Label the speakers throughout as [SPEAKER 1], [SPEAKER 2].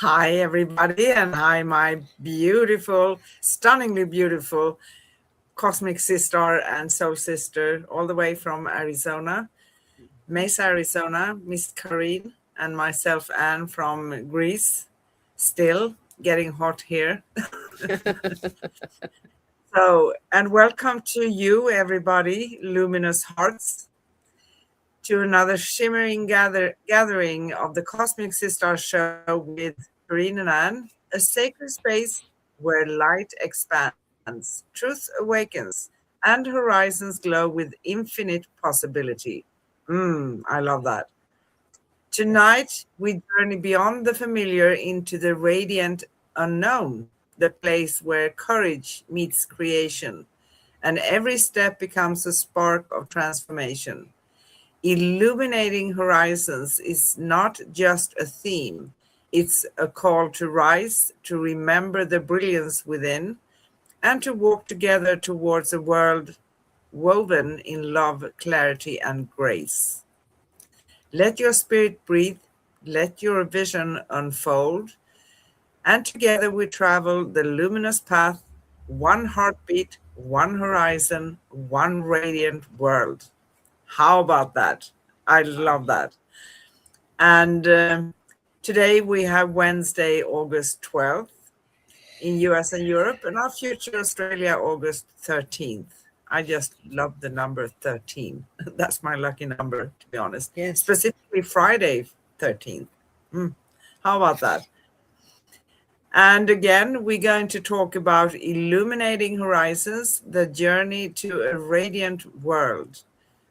[SPEAKER 1] Hi, everybody, and hi, my beautiful, stunningly beautiful cosmic sister and soul sister, all the way from Arizona, Mesa, Arizona, Miss Karine, and myself, Anne, from Greece. Still getting hot here. And welcome to you, everybody, luminous hearts, to another shimmering gathering of the Cosmic Sister Show with Karine and Anne, a sacred space where light expands, truth awakens, and horizons glow with infinite possibility. I love that. Tonight, we journey beyond the familiar into the radiant unknown, the place where courage meets creation, and every step becomes a spark of transformation. Illuminating horizons is not just a theme, it's a call to rise, to remember the brilliance within, and to walk together towards a world woven in love, clarity, and grace. Let your spirit breathe, let your vision unfold, and together we travel the luminous path, one heartbeat, one horizon, one radiant world. How about that? I love that. And today we have Wednesday, August 12th in US and Europe, and our future Australia, August 13th. I just love the number 13. That's my lucky number, to be honest.
[SPEAKER 2] Yes.
[SPEAKER 1] Specifically Friday, 13th. How about that? And again, we're going to talk about illuminating horizons, the journey to a radiant world.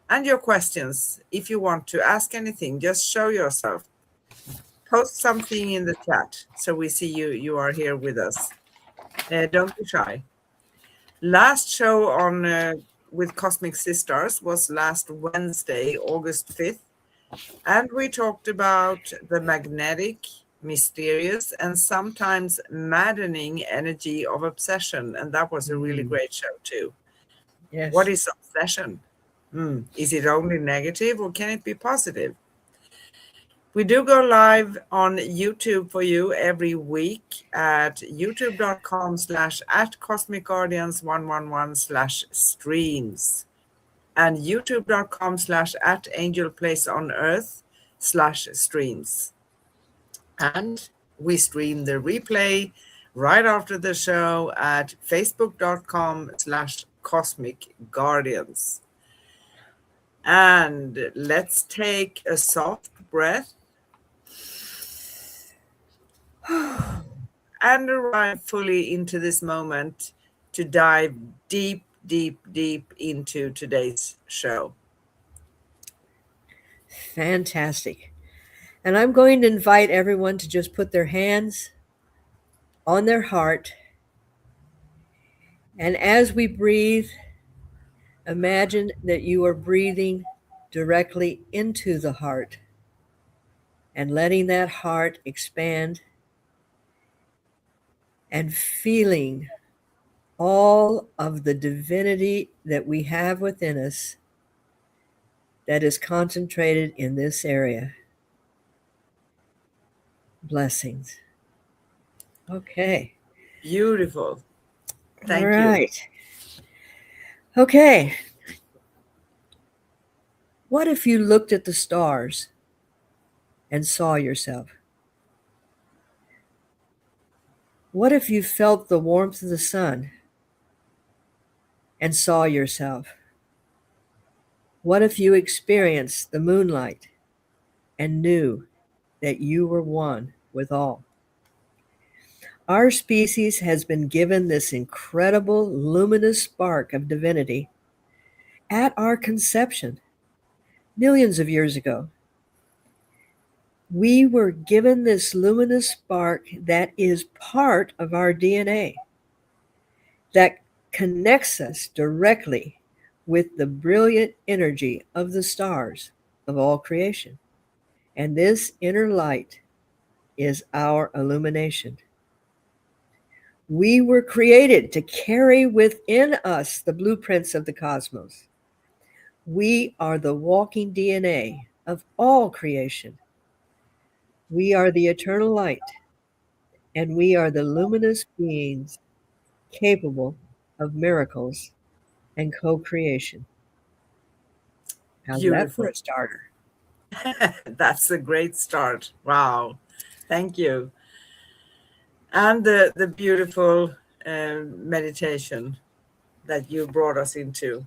[SPEAKER 1] And your questions, if you want to ask anything, just show yourself. Post something in the chat so we see you are here with us. Don't be shy. Last show on with Cosmic Sisters was last Wednesday, August 5th, and we talked about the magnetic, mysterious, and sometimes maddening energy of obsession, and that was a really great show too.
[SPEAKER 2] Yes.
[SPEAKER 1] What is obsession? Is it only negative or can it be positive? We do go live on YouTube for you every week at youtube.com/at Cosmic Guardians 111/streams and youtube.com/at Angel Place on Earth/streams. And we stream the replay right after the show at facebook.com/Cosmic Guardians. And let's take a soft breath and arrive fully into this moment to dive deep, deep, deep into today's show.
[SPEAKER 2] Fantastic. And I'm going to invite everyone to just put their hands on their heart. And as we breathe, imagine that you are breathing directly into the heart and letting that heart expand and feeling all of the divinity that we have within us that is concentrated in this area. Blessings. Okay.
[SPEAKER 1] Beautiful. Thank
[SPEAKER 2] All
[SPEAKER 1] you.
[SPEAKER 2] right. Okay. What if you looked at the stars and saw yourself? What if you felt the warmth of the sun and saw yourself? What if you experienced the moonlight and knew that you were one with all? Our species has been given this incredible luminous spark of divinity at our conception millions of years ago. We were given this luminous spark that is part of our DNA, that connects us directly with the brilliant energy of the stars of all creation. And this inner light is our illumination. We were created to carry within us the blueprints of the cosmos. We are the walking DNA of all creation. We are the eternal light, and we are the luminous beings capable of miracles and co-creation. How's that for
[SPEAKER 1] Beautiful.
[SPEAKER 2] a starter?
[SPEAKER 1] That's a great start. Wow. Thank you. And the beautiful meditation that you brought us into.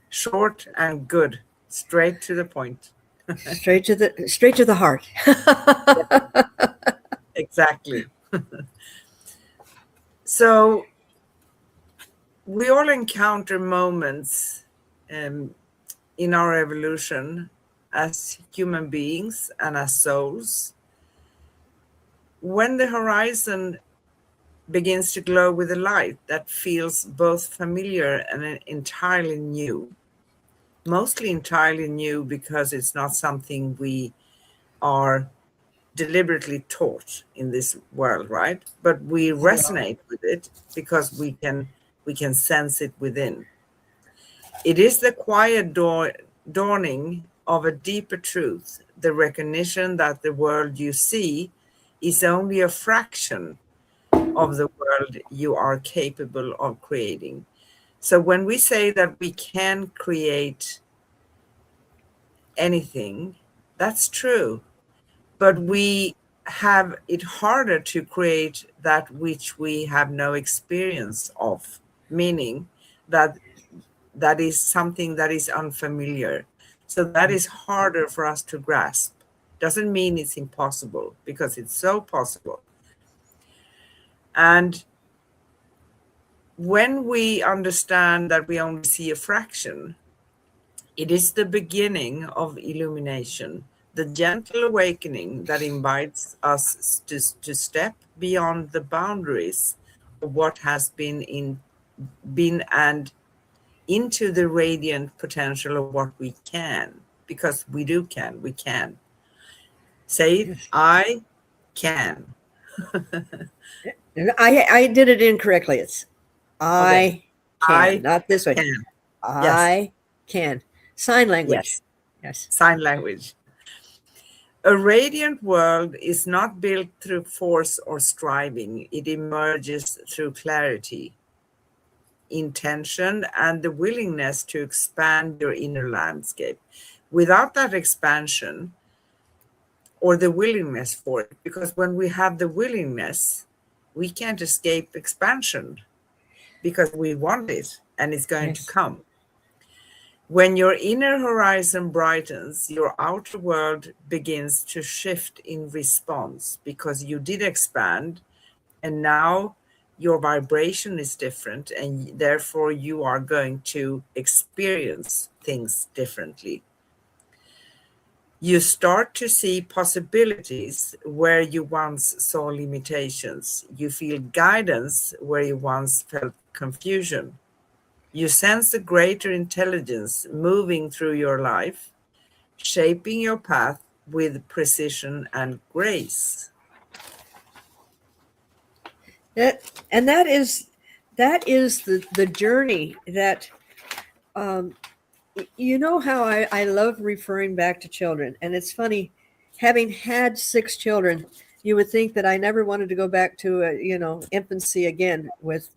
[SPEAKER 1] Short and good, straight to the point.
[SPEAKER 2] Straight to the heart.
[SPEAKER 1] Exactly. So we all encounter moments um, in our evolution as human beings and as souls when the horizon begins to glow with a light that feels both familiar and entirely new. Mostly entirely new because it's not something we are deliberately taught in this world, right? But we
[SPEAKER 2] No.
[SPEAKER 1] resonate with it because we can sense it within. It is the quiet dawning of a deeper truth, the recognition that the world you see is only a fraction of the world you are capable of creating. So when we say that we can create anything, that's true. But
[SPEAKER 2] Mhm.
[SPEAKER 1] we have it harder to create that which we have no experience of, meaning that that is something that is unfamiliar. So that is harder for us to grasp. Doesn't mean it's impossible because it's so possible. And when we understand that we only see a fraction, it is the beginning of illumination, the gentle awakening that invites us to step beyond the boundaries of what has been and into the radiant potential of what we can, because we can. Say it,
[SPEAKER 2] Yes.
[SPEAKER 1] I can.
[SPEAKER 2] And I did it incorrectly. It's
[SPEAKER 1] Okay,
[SPEAKER 2] I can,
[SPEAKER 1] I
[SPEAKER 2] not this way.
[SPEAKER 1] can. Yes,
[SPEAKER 2] I can. Sign language.
[SPEAKER 1] yes,
[SPEAKER 2] Yes.
[SPEAKER 1] sign language. A radiant world is not built through force or striving. It emerges through clarity, intention, and the willingness to expand your inner landscape. Without that expansion or the willingness for it, because when we have the willingness, we can't escape expansion because we want it and it's going to
[SPEAKER 2] Yes.
[SPEAKER 1] come. When your inner horizon brightens, your outer world begins to shift in response because you did expand and now your vibration is different and therefore you are going to experience things differently. You start to see possibilities where you once saw limitations. You feel guidance where you once felt confusion. You sense a greater intelligence moving through your life, shaping your path with precision and grace.
[SPEAKER 2] And that is the journey that um, you know how I love referring back to children. And it's funny, having had 6 children, you would think that I never wanted to go back to infancy again with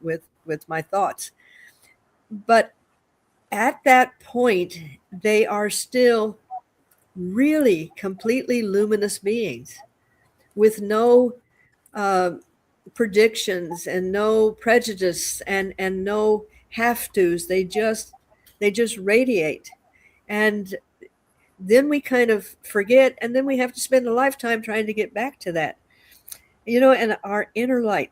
[SPEAKER 2] my thoughts. But at that point, they are still really completely luminous beings with no uh, predictions and no prejudice and no have tos. They just radiate, and then we kind of forget, and then we have to spend a lifetime trying to get back to that. And our inner light.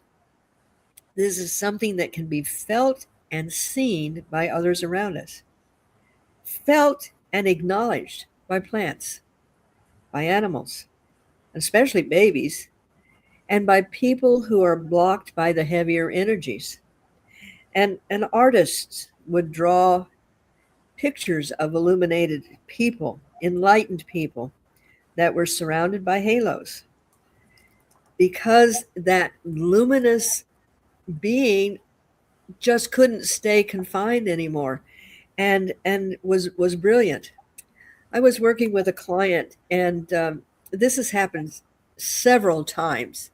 [SPEAKER 2] This is something that can be felt and seen by others around us, felt and acknowledged by plants, by animals, especially babies, and by people who are blocked by the heavier energies. And artists would draw pictures of illuminated people, enlightened people that were surrounded by halos because that luminous being just couldn't stay confined anymore and was brilliant. I was working with a client, and this has happened several times.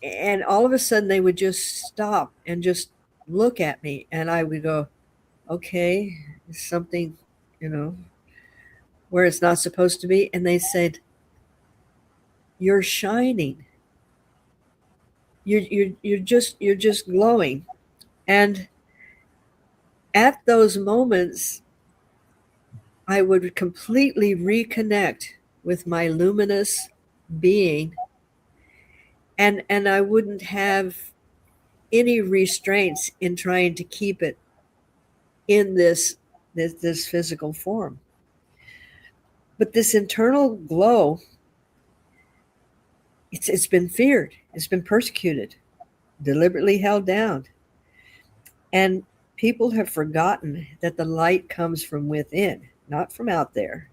[SPEAKER 2] And all of a sudden they would just stop and just look at me, and I would go, okay, something, you know, where it's not supposed to be. And they said, you're shining. You're just glowing. And at those moments, I would completely reconnect with my luminous being, and I wouldn't have any restraints in trying to keep it in this physical form. But this internal glow, it's been feared, it's been persecuted, deliberately held down. And people have forgotten that the light comes from within, not from out there.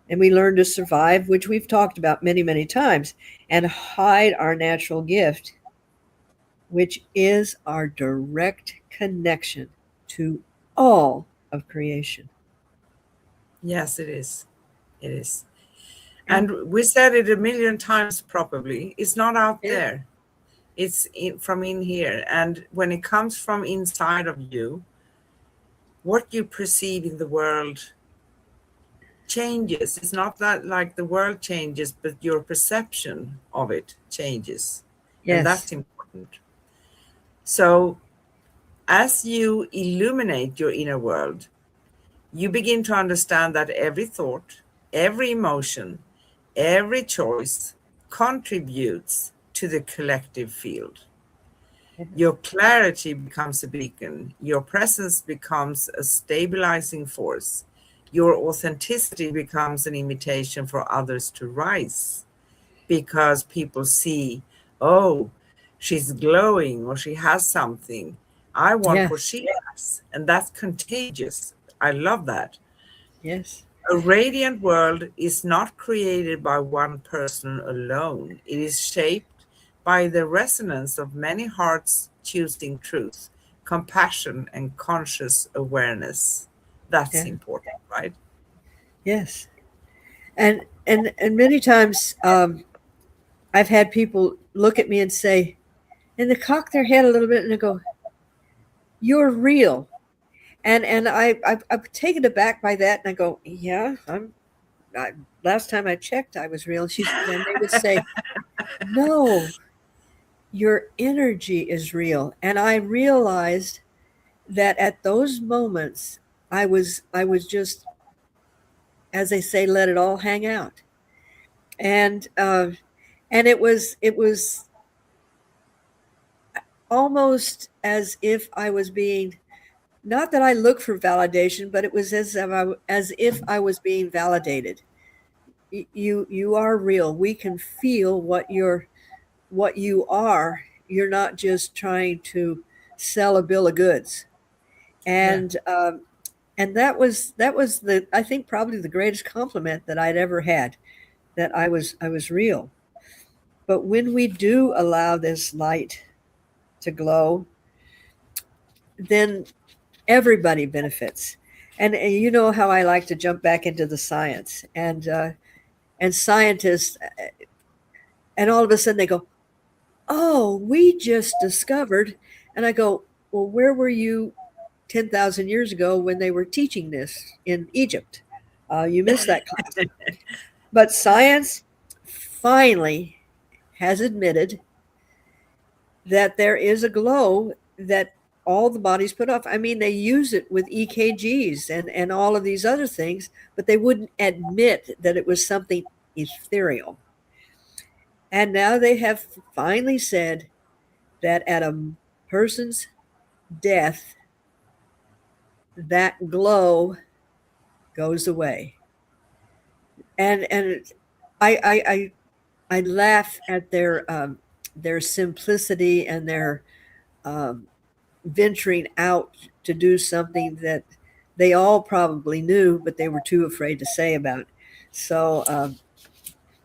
[SPEAKER 2] And we learn to survive, which we've talked about many, many times, and hide our natural gift, which is our direct connection to all of creation.
[SPEAKER 1] Yes, it is. It is.
[SPEAKER 2] And
[SPEAKER 1] And we said it a million times probably. It's not out
[SPEAKER 2] yeah,
[SPEAKER 1] there. It's from in here. And when it comes from inside of you, what you perceive in the world changes. It's not that like the world changes, but your perception of it changes. And
[SPEAKER 2] yes,
[SPEAKER 1] that's important. So as you illuminate your inner world, you begin to understand that every thought, every emotion, every choice contributes to the collective field. Your clarity becomes a beacon. Your presence becomes a stabilizing force. Your authenticity becomes an invitation for others to rise because people see, oh, she's glowing or she has something. I want what
[SPEAKER 2] yes,
[SPEAKER 1] she has. And that's contagious. I love that.
[SPEAKER 2] yes,
[SPEAKER 1] A radiant world is not created by one person alone. It is shaped by the resonance of many hearts choosing truth, compassion, and conscious awareness. That's
[SPEAKER 2] yeah,
[SPEAKER 1] important, right?
[SPEAKER 2] yes. And many times I've had people look at me and say, and they cock their head a little bit and they go, "You're real." And I'm taken aback by that, and I go, "Yeah, I, last time I checked, I was real." Then they would say, "No, your energy is real." And I realized that at those moments, I was just, as they say, let it all hang out, and it was almost as if I was being, not that I look for validation, but it was as if I was being validated. You are real. We can feel what you are. You're not just trying to sell a bill of goods.
[SPEAKER 1] Yeah,
[SPEAKER 2] And that was the, I think, probably the greatest compliment that I'd ever had, that I was real. But when we do allow this light to glow, then everybody benefits. And you know how I like to jump back into the science, and scientists, and all of a sudden they go, "Oh, we just discovered," and I go, "Well, where were you 10,000 years ago when they were teaching this in Egypt? You missed that class." But science finally has admitted that there is a glow that all the bodies put off. I mean, they use it with EKGs and all of these other things, but they wouldn't admit that it was something ethereal. And now they have finally said that at a person's death, that glow goes away. And I laugh at their simplicity and their um, venturing out to do something that they all probably knew, but they were too afraid to say about. So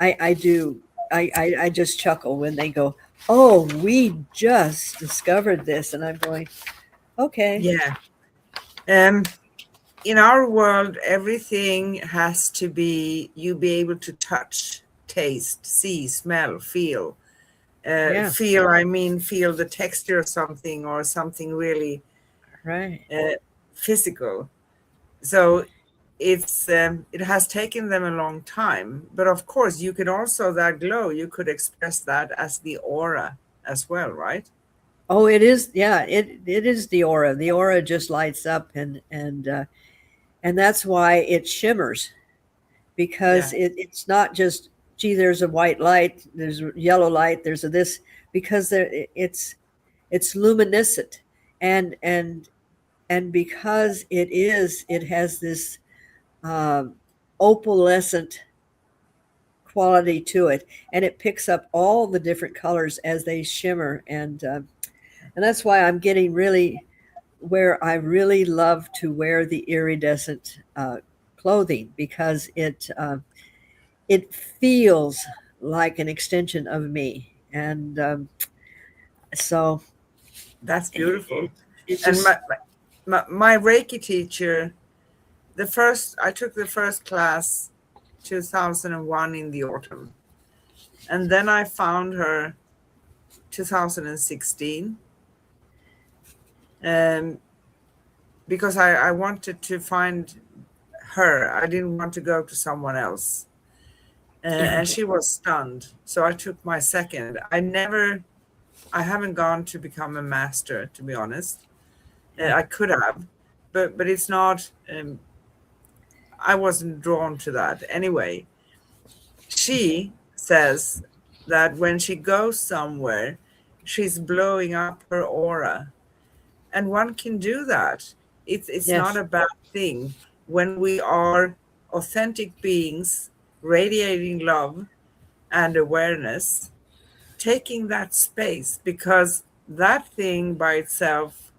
[SPEAKER 2] I do. I just chuckle when they go, "Oh, we just discovered this," and I'm going, "Okay,
[SPEAKER 1] yeah. Um, in our world, everything has to be you be able to touch, taste, see, smell, feel.
[SPEAKER 2] Yeah.
[SPEAKER 1] Feel, I mean, feel the texture of something or something really
[SPEAKER 2] Right.
[SPEAKER 1] physical. So it has taken them a long time, but of course you could also, that glow, you could express that as the aura as well, right?
[SPEAKER 2] Oh, it is. Yeah, it is the aura. The aura just lights up, and that's why it shimmers, because
[SPEAKER 1] Yeah,
[SPEAKER 2] it's not just, gee, there's a white light, there's a yellow light, there's a this, because it's luminescent, and and because it has this um, opalescent quality to it, and it picks up all the different colors as they shimmer, and that's why I'm getting really, where I really love to wear the iridescent clothing, because it feels like an extension of me, and so
[SPEAKER 1] that's
[SPEAKER 2] it,
[SPEAKER 1] beautiful.
[SPEAKER 2] it's
[SPEAKER 1] And
[SPEAKER 2] just
[SPEAKER 1] my Reiki teacher, I took the first class 2001 in the autumn, and then I found her 2016, um, because I wanted to find her. I didn't want to go to someone else. And she was stunned. So I took my second. I haven't gone to become a master, to be honest.
[SPEAKER 2] yeah,
[SPEAKER 1] I could have, but it's not. I wasn't drawn to that anyway. She says that when she goes somewhere, she's blowing up her aura, and one can do that. It's not
[SPEAKER 2] yes,
[SPEAKER 1] a bad thing when we are authentic beings, radiating love and awareness, taking that space, because that thing by itself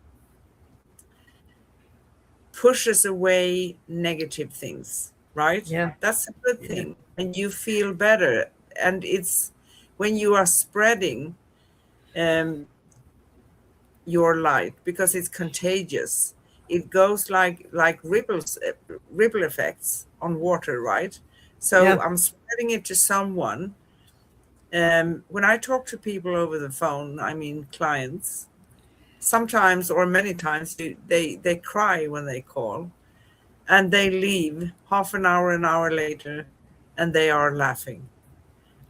[SPEAKER 1] pushes away negative things, right?
[SPEAKER 2] yeah,
[SPEAKER 1] That's a good
[SPEAKER 2] yeah,
[SPEAKER 1] thing. And you feel better. And it's when you are spreading um, your light, because it's contagious. It goes like ripple effects on water, right? So
[SPEAKER 2] yeah,
[SPEAKER 1] I'm spreading it to someone. When I talk to people over the phone, I mean clients, sometimes or many times they cry when they call, and they leave half an hour later, and they are laughing,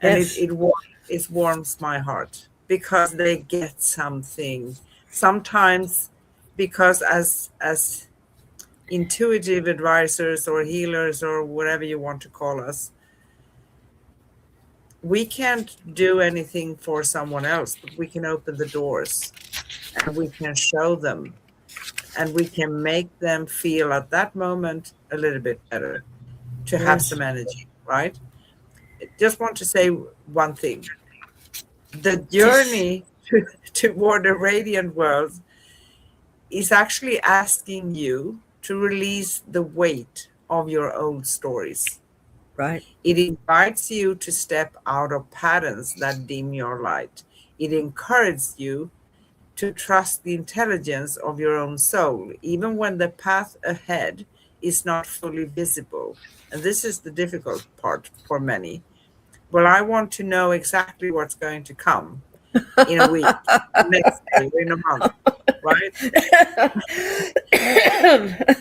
[SPEAKER 1] and
[SPEAKER 2] yes,
[SPEAKER 1] it warms my heart because they get something. Sometimes, because as intuitive advisors or healers or whatever you want to call us, we can't do anything for someone else, but we can open the doors and we can show them, and we can make them feel at that moment a little bit better, to have
[SPEAKER 2] yes,
[SPEAKER 1] some energy, right? Just want to say one thing. The
[SPEAKER 2] yes,
[SPEAKER 1] journey toward a radiant world is actually asking you to release the weight of your old stories.
[SPEAKER 2] right,
[SPEAKER 1] It invites you to step out of patterns that dim your light. It encourages you to trust the intelligence of your own soul, even when the path ahead is not fully visible. And this is the difficult part for many. Well, I want to know exactly what's going to come in a week, next day, or in a month, right?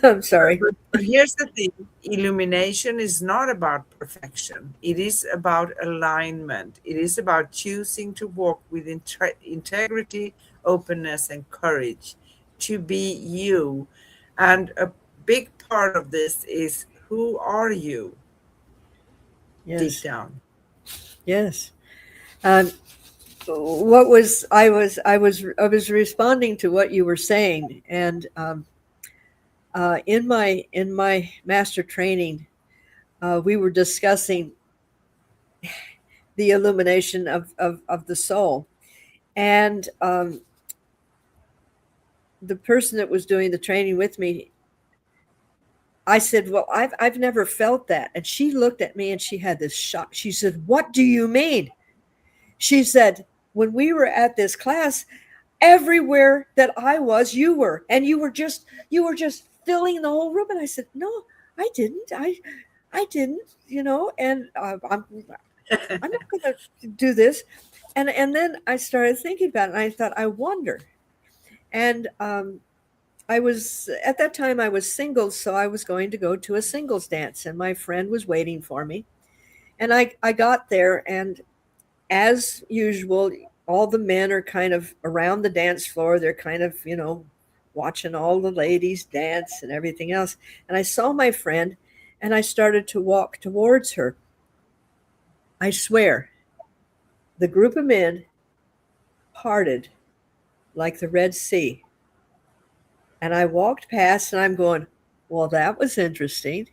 [SPEAKER 2] I'm
[SPEAKER 1] But,
[SPEAKER 2] sorry,
[SPEAKER 1] but, but here's the thing, illumination is not about perfection, it is about alignment. It is about choosing to walk with integrity, openness, and courage to be you. And a big part of this is, who are you deep
[SPEAKER 2] yes,
[SPEAKER 1] down?
[SPEAKER 2] yes. Um, what was I was responding to what you were saying, and in my master training, we were discussing the illumination of the soul, and the person that was doing the training with me, I said, well, I've never felt that, and she looked at me and she had this shock. She said, what do you mean? She said, when we were at this class, everywhere that I was, you were, and you were just filling the whole room. And I said, no, I didn't. I didn't, and I'm not going to do this. And then I started thinking about it, and I thought, I wonder. And I was at that time I was single, so I was going to go to a singles dance, and my friend was waiting for me. And I got there, and as usual, all the men are kind of around the dance floor. They're kind of, watching all the ladies dance and everything else. And I saw my friend, and I started to walk towards her. I swear, the group of men parted like the Red Sea. And I walked past, and I'm going, well, that was interesting.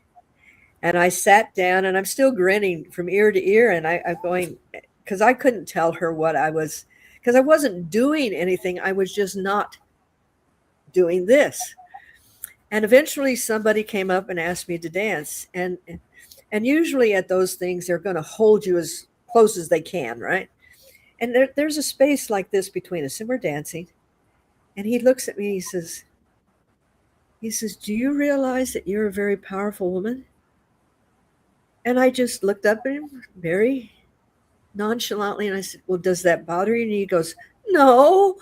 [SPEAKER 2] And I sat down, and I'm still grinning from ear to ear. And I'm going, because I couldn't tell her what I was, because I wasn't doing anything. I was just not doing this. And eventually somebody came up and asked me to dance. And usually at those things, they're going to hold you as close as they can, right? And there's a space like this between us, and we're dancing. And he looks at me, he says, do you realize that you're a very powerful woman? And I just looked up at him very nonchalantly, and I said, well, does that bother you? And he goes, no.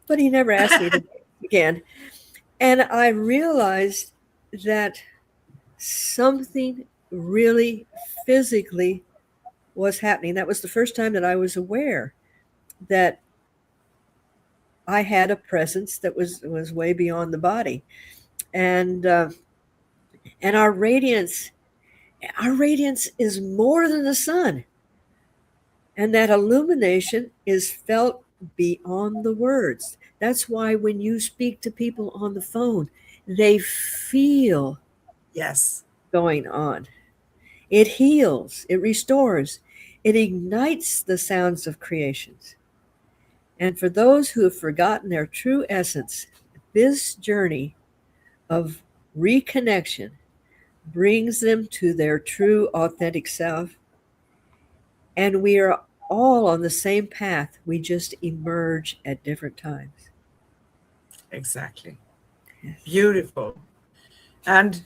[SPEAKER 2] But he never asked me to dance again. And I realized that something really physically was happening. That was the first time that I was aware that I had a presence that was way beyond the body. And and our radiance is more than the sun. And that illumination is felt beyond the words. That's why when you speak to people on the phone, they feel
[SPEAKER 1] Yes,
[SPEAKER 2] going on. It heals, it restores, it ignites the sounds of creations. And for those who have forgotten their true essence, this journey of reconnection brings them to their true, authentic self. And we are all on the same path. We just emerge at different times.
[SPEAKER 1] exactly.
[SPEAKER 2] Yes.
[SPEAKER 1] Beautiful. And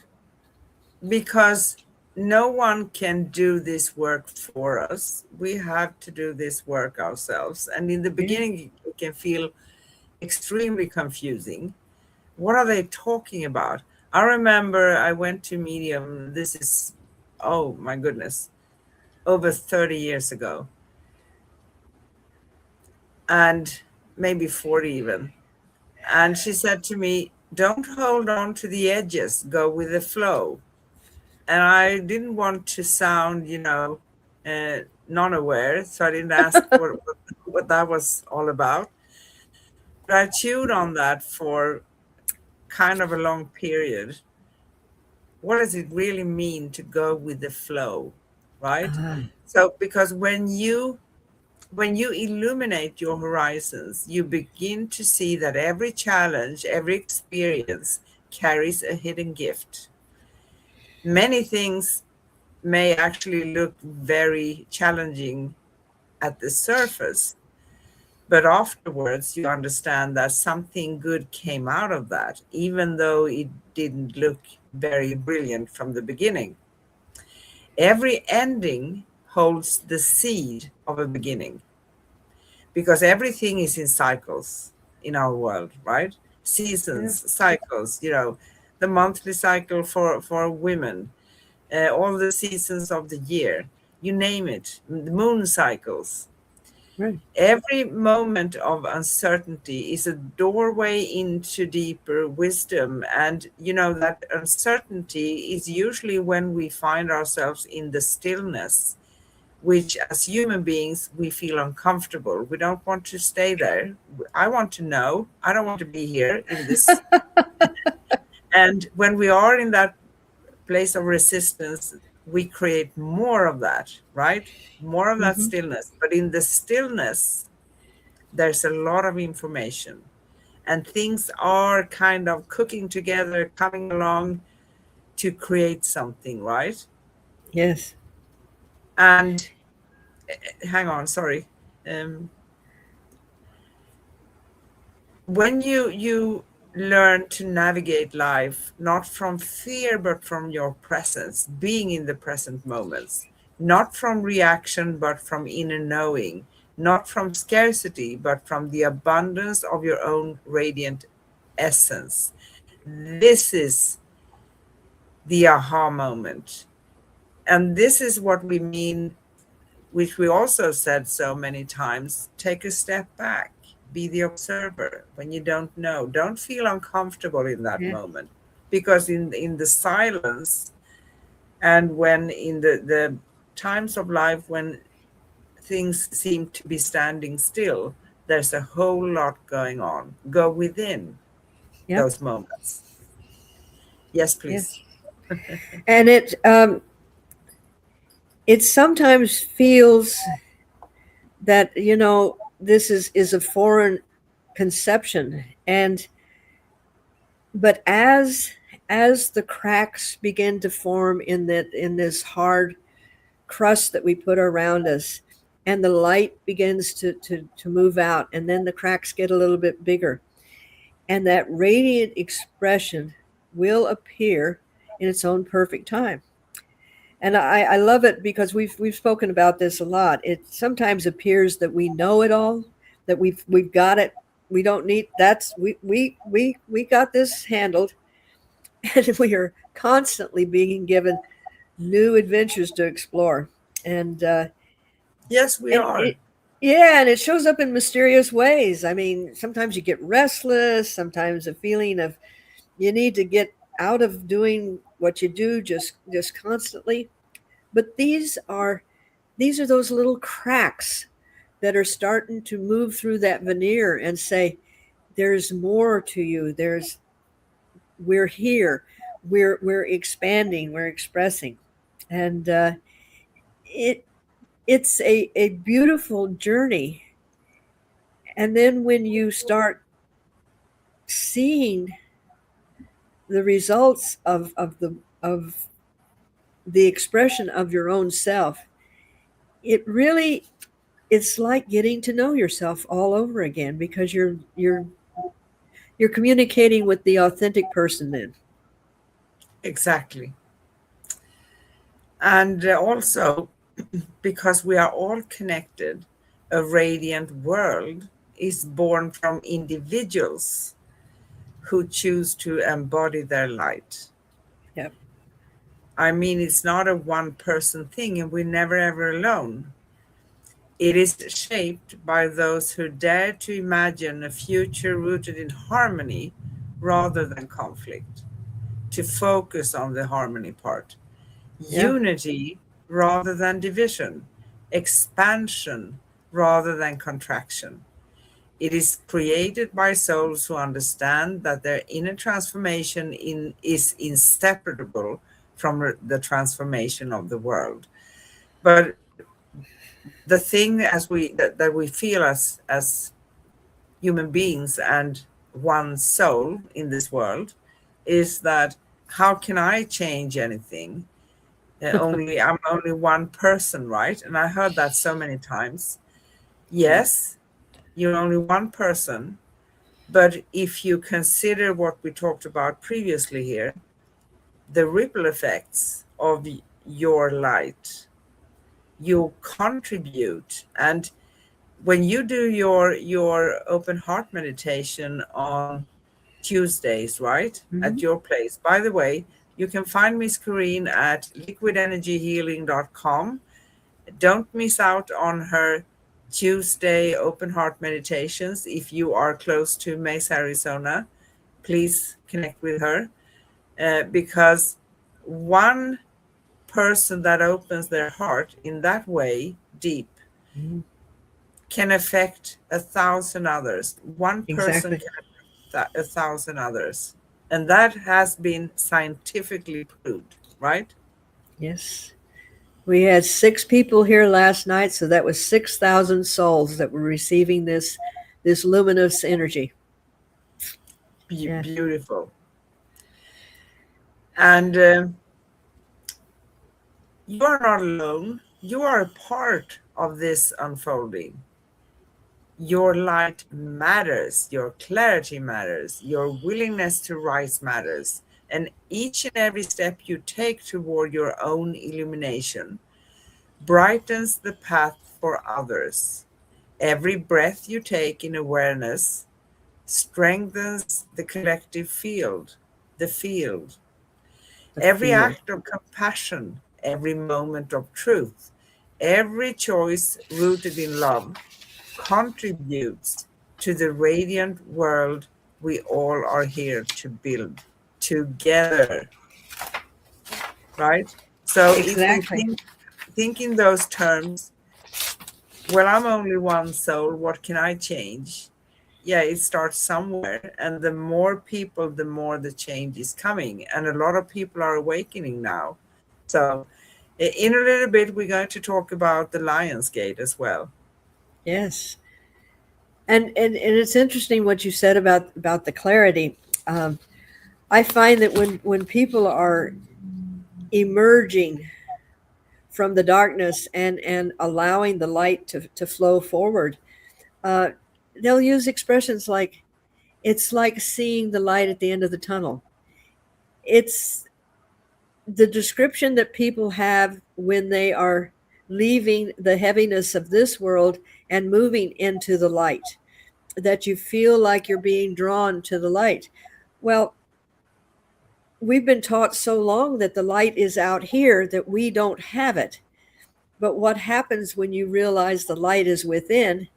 [SPEAKER 1] because no one can do this work for us, we have to do this work ourselves. And in the
[SPEAKER 2] Yeah.
[SPEAKER 1] beginning, it can feel extremely confusing. What are they talking about? I remember I went to Medium. This is, oh my goodness, over 30 years ago, and maybe 40 even. And she said to me, don't hold on to the edges, go with the flow. And I didn't want to sound, non-aware, so I didn't ask what that was all about. But I chewed on that for kind of a long period. What does it really mean to go with the flow, right?
[SPEAKER 2] Ah,
[SPEAKER 1] So because when you illuminate your horizons, you begin to see that every challenge, every experience carries a hidden gift. Many things may actually look very challenging at the surface, but afterwards you understand that something good came out of that, even though it didn't look very brilliant from the beginning. Every ending holds the seed of a beginning, because everything is in cycles in our world, right?
[SPEAKER 2] yeah,
[SPEAKER 1] Seasons, cycles, the monthly cycle for women, all the seasons of the year, you name it, the moon cycles.
[SPEAKER 2] right.
[SPEAKER 1] Every moment of uncertainty is a doorway into deeper wisdom. And that uncertainty is usually when we find ourselves in the stillness, which as human beings, we feel uncomfortable. We don't want to stay there. I want to know. I don't want to be here in this. And when we are in that place of resistance, we create more of that, right? More of that
[SPEAKER 2] Hmm.
[SPEAKER 1] stillness. But in the stillness, there's a lot of information, and things are kind of cooking together, coming along to create something, right?
[SPEAKER 2] Yes.
[SPEAKER 1] And hang on, sorry. Um, when you learn to navigate life not from fear but from your presence, being in the present moments, not from reaction, but from inner knowing, not from scarcity, but from the abundance of your own radiant essence. This is the aha moment. And this is what we mean, which we also said so many times: take a step back, be the observer when you don't know. Don't feel uncomfortable in that
[SPEAKER 2] Yeah.
[SPEAKER 1] moment, because in the silence, and when in the times of life when things seem to be standing still, there's a whole lot going on. Go within
[SPEAKER 2] Yep.
[SPEAKER 1] those moments. Yes, please.
[SPEAKER 2] Yes. And it sometimes feels that, this is a foreign conception, and but as the cracks begin to form in this hard crust that we put around us, and the light begins to move out, and then the cracks get a little bit bigger, and that radiant expression will appear in its own perfect time. And I love it because we've spoken about this a lot. It sometimes appears that we know it all, that we've got it. We don't need that's we got this handled, and we are constantly being given new adventures to explore. And
[SPEAKER 1] Yes, we
[SPEAKER 2] and
[SPEAKER 1] are.
[SPEAKER 2] it, yeah, and it shows up in mysterious ways. I mean, sometimes you get restless, sometimes a feeling of you need to get out of doing what you do just constantly. But these are those little cracks that are starting to move through that veneer and say, there's more to you. We're here. We're expanding, we're expressing. And it it's a beautiful journey. And then when you start seeing the results of the expression of your own self, it really it's like getting to know yourself all over again, because you're communicating with the authentic person then.
[SPEAKER 1] Exactly. And also, because we are all connected, a radiant world is born from individuals who choose to embody their light.
[SPEAKER 2] Yep.
[SPEAKER 1] I mean, it's not a one person thing, and we're never ever alone. It is shaped by those who dare to imagine a future rooted in harmony rather than conflict, to focus on the harmony part,
[SPEAKER 2] Yeah.
[SPEAKER 1] unity rather than division, expansion rather than contraction. It is created by souls who understand that their inner transformation is inseparable from the transformation of the world. But the thing that we feel as human beings and one soul in this world is that, how can I change anything? I'm only one person, right? And I heard that so many times.
[SPEAKER 2] Yeah.
[SPEAKER 1] Yes, you're only one person, but if you consider what we talked about previously here, the ripple effects of your light, you contribute. And when you do your open heart meditation on Tuesdays, right,
[SPEAKER 2] Hmm.
[SPEAKER 1] at your place. By the way, you can find Miss Corrine at liquidenergyhealing.com. Don't miss out on her Tuesday open heart meditations. If you are close to Mesa, Arizona, please connect with her, because one person that opens their heart in that way deep
[SPEAKER 2] Hmm.
[SPEAKER 1] can affect 1,000 others. One person
[SPEAKER 2] Exactly.
[SPEAKER 1] can affect 1,000 others. And that has been scientifically proved, right?
[SPEAKER 2] Yes. We had 6 people here last night, so that was 6,000 souls that were receiving this luminous energy. Yeah.
[SPEAKER 1] Beautiful. And you are not alone. You are a part of this unfolding. Your light matters, your clarity matters, your willingness to rise matters. And each and every step you take toward your own illumination brightens the path for others. Every breath you take in awareness strengthens the collective field, the field.
[SPEAKER 2] The
[SPEAKER 1] Every
[SPEAKER 2] field.
[SPEAKER 1] act of compassion, every moment of truth, every choice rooted in love contributes to the radiant world we all are here to build together, right? So if we
[SPEAKER 2] Exactly.
[SPEAKER 1] think in those terms, well, I'm only one soul, what can I change? Yeah, it starts somewhere, and the more people, the more the change is coming, and a lot of people are awakening now. So in a little bit we're going to talk about the Lion's Gate as well.
[SPEAKER 2] Yes. And it's interesting what you said about the clarity. Um, I find that when people are emerging from the darkness and allowing the light to flow forward, uh, they'll use expressions like, it's like seeing the light at the end of the tunnel. It's the description that people have when they are leaving the heaviness of this world and moving into the light, that you feel like you're being drawn to the light. Well, we've been taught so long that the light is out here that we don't have it. But what happens when you realize the light is within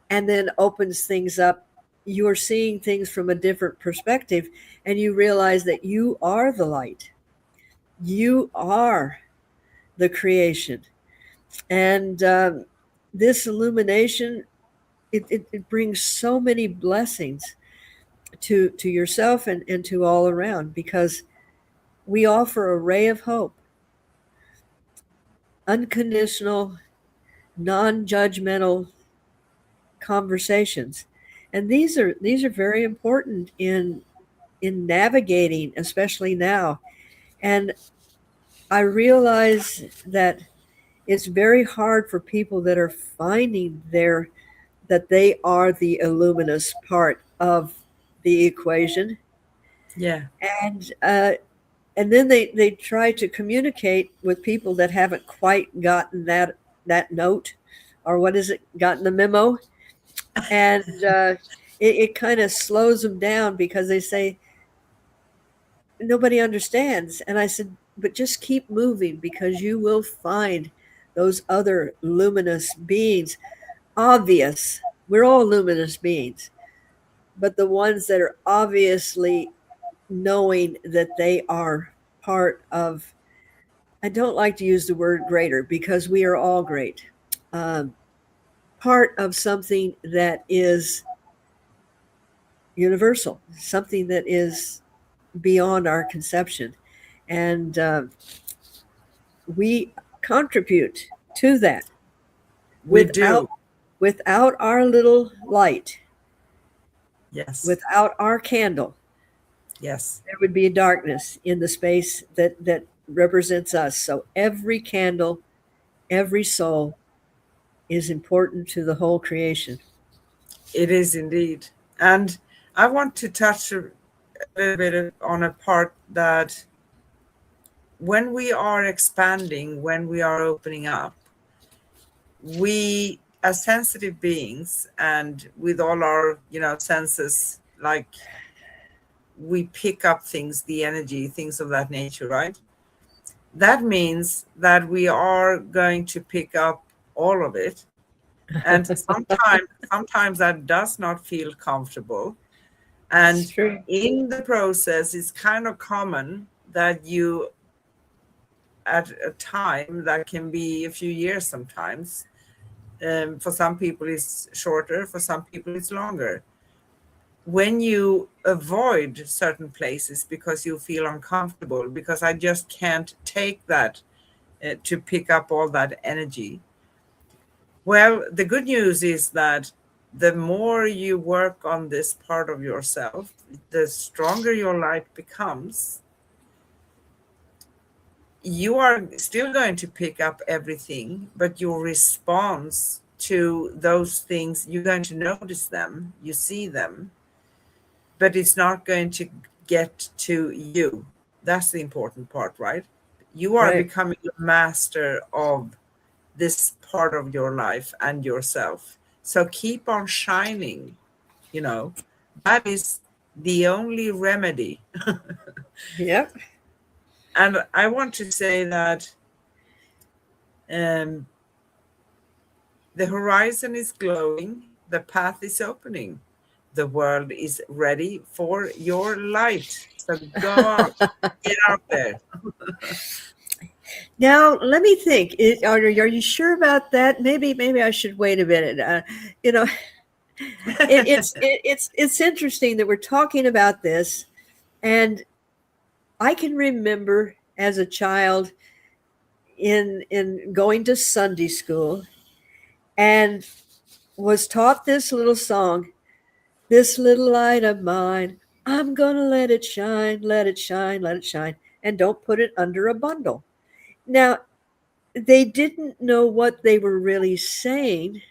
[SPEAKER 2] and then opens things up? You're seeing things from a different perspective, and you realize that you are the light. You are the creation. And this illumination, it brings so many blessings to yourself and to all around, because we offer a ray of hope, unconditional, non-judgmental conversations. And these are very important in navigating, especially now. And I realize that it's very hard for people that are finding that they are the illuminous part of the equation.
[SPEAKER 1] Yeah,
[SPEAKER 2] And then they try to communicate with people that haven't quite gotten that note, or what is it, gotten the memo. And it kind of slows them down, because they say nobody understands. And I said, but just keep moving, because you will find those other luminous beings. Obvious, we're all luminous beings, but the ones that are obviously knowing that they are part of, I don't like to use the word greater, because we are all great, um, part of something that is universal, something that is beyond our conception. And we contribute to that.
[SPEAKER 1] we
[SPEAKER 2] Without
[SPEAKER 1] do.
[SPEAKER 2] without our little light,
[SPEAKER 1] Yes,
[SPEAKER 2] without our candle,
[SPEAKER 1] yes.
[SPEAKER 2] there would be a darkness in the space that represents us. So every candle, every soul is important to the whole creation.
[SPEAKER 1] It is indeed. And I want to touch a little bit on a part that when we are expanding, when we are opening up, we as sensitive beings and with all our, senses, like we pick up things, the energy, things of that nature, right? That means that we are going to pick up all of it. And sometimes that does not feel comfortable.
[SPEAKER 2] It's
[SPEAKER 1] And
[SPEAKER 2] true.
[SPEAKER 1] in the process, it's kind of common that you, at a time that can be a few years sometimes, for some people it's shorter, for some people it's longer. When you avoid certain places because you feel uncomfortable, because I just can't take that, to pick up all that energy. Well, the good news is that the more you work on this part of yourself, the stronger your light becomes. You are still going to pick up everything, but your response to those things, you're going to notice them, you see them, but it's not going to get to you. That's the important part, right? You are
[SPEAKER 2] Right.
[SPEAKER 1] becoming a master of this part of your life and yourself. So keep on shining, you know. That is the only remedy.
[SPEAKER 2] Yep.
[SPEAKER 1] And I want to say that um, the horizon is glowing, the path is opening, the world is ready for your light. So go out, get out there.
[SPEAKER 2] Now, let me think. Are you sure about that? Maybe I should wait a minute. You know, it's interesting that we're talking about this, and I can remember as a child in going to Sunday school and was taught this little song, "This little light of mine, I'm gonna let it shine, let it shine, let it shine, and don't put it under a bundle." Now, they didn't know what they were really saying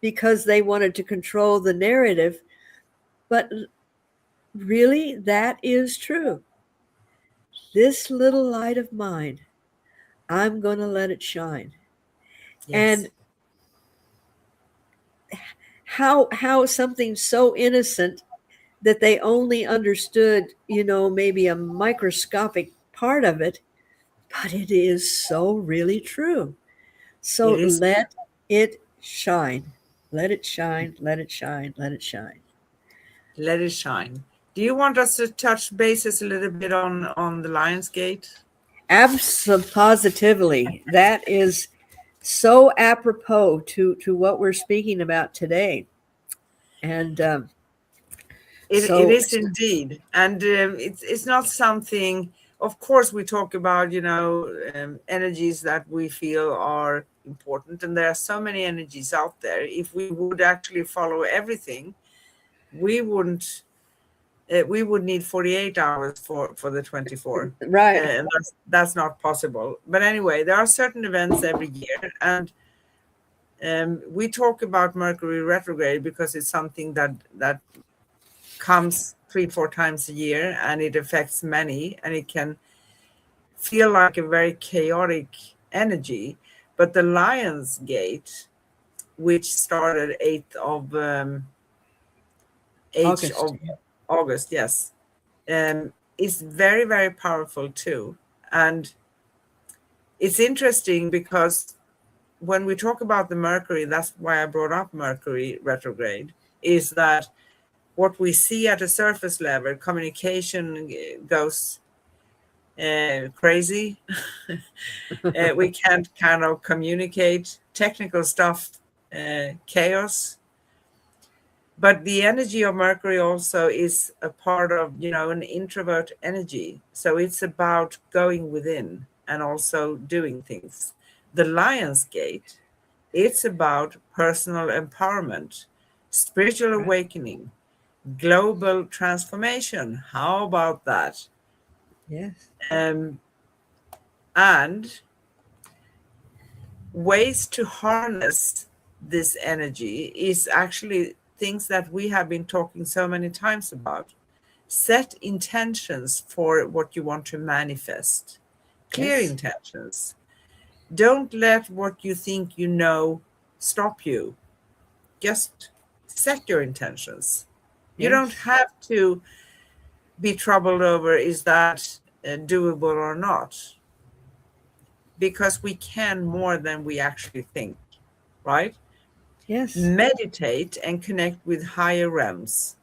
[SPEAKER 2] because they wanted to control the narrative, but really, that is true. This little light of mine, I'm going to let it shine.
[SPEAKER 1] Yes,
[SPEAKER 2] And how something so innocent that they only understood, maybe a microscopic part of it, but it is so really true.
[SPEAKER 1] it
[SPEAKER 2] So
[SPEAKER 1] is.
[SPEAKER 2] let it shine. Let it shine, let it shine, let it shine.
[SPEAKER 1] Let it shine. Do you want us to touch bases a little bit on the Lionsgate?
[SPEAKER 2] Absolutely. That is so apropos to what we're speaking about today. And
[SPEAKER 1] It
[SPEAKER 2] so,
[SPEAKER 1] is indeed, and it's not something. Of course, we talk about energies that we feel are important, and there are so many energies out there. If we would actually follow everything, we wouldn't. We would need 48 hours for the 24,
[SPEAKER 2] right.
[SPEAKER 1] and that's not possible. But anyway, there are certain events every year, and we talk about Mercury retrograde because it's something that comes 3 4 times a year, and it affects many, and it can feel like a very chaotic energy. But the Lion's Gate, which started 8th
[SPEAKER 2] August.
[SPEAKER 1] of August, yes, is very very powerful too. And it's interesting because when we talk about the Mercury, that's why I brought up Mercury retrograde, is that what we see at a surface level, communication goes crazy. We can't kind of communicate technical stuff, chaos. But the energy of Mercury also is a part of, an introvert energy. So it's about going within and also doing things. The Lion's Gate, it's about personal empowerment, spiritual
[SPEAKER 2] Right.
[SPEAKER 1] awakening, global transformation. How about that?
[SPEAKER 2] Yes.
[SPEAKER 1] Um, and ways to harness this energy is actually things that we have been talking so many times about. Set intentions for what you want to manifest, clear
[SPEAKER 2] Yes.
[SPEAKER 1] intentions. Don't let what you think you know stop you. Just set your intentions. You don't
[SPEAKER 2] Yes.
[SPEAKER 1] have to be troubled over is that doable or not, because we can more than we actually think, right?
[SPEAKER 2] Yes.
[SPEAKER 1] Meditate and connect with higher realms,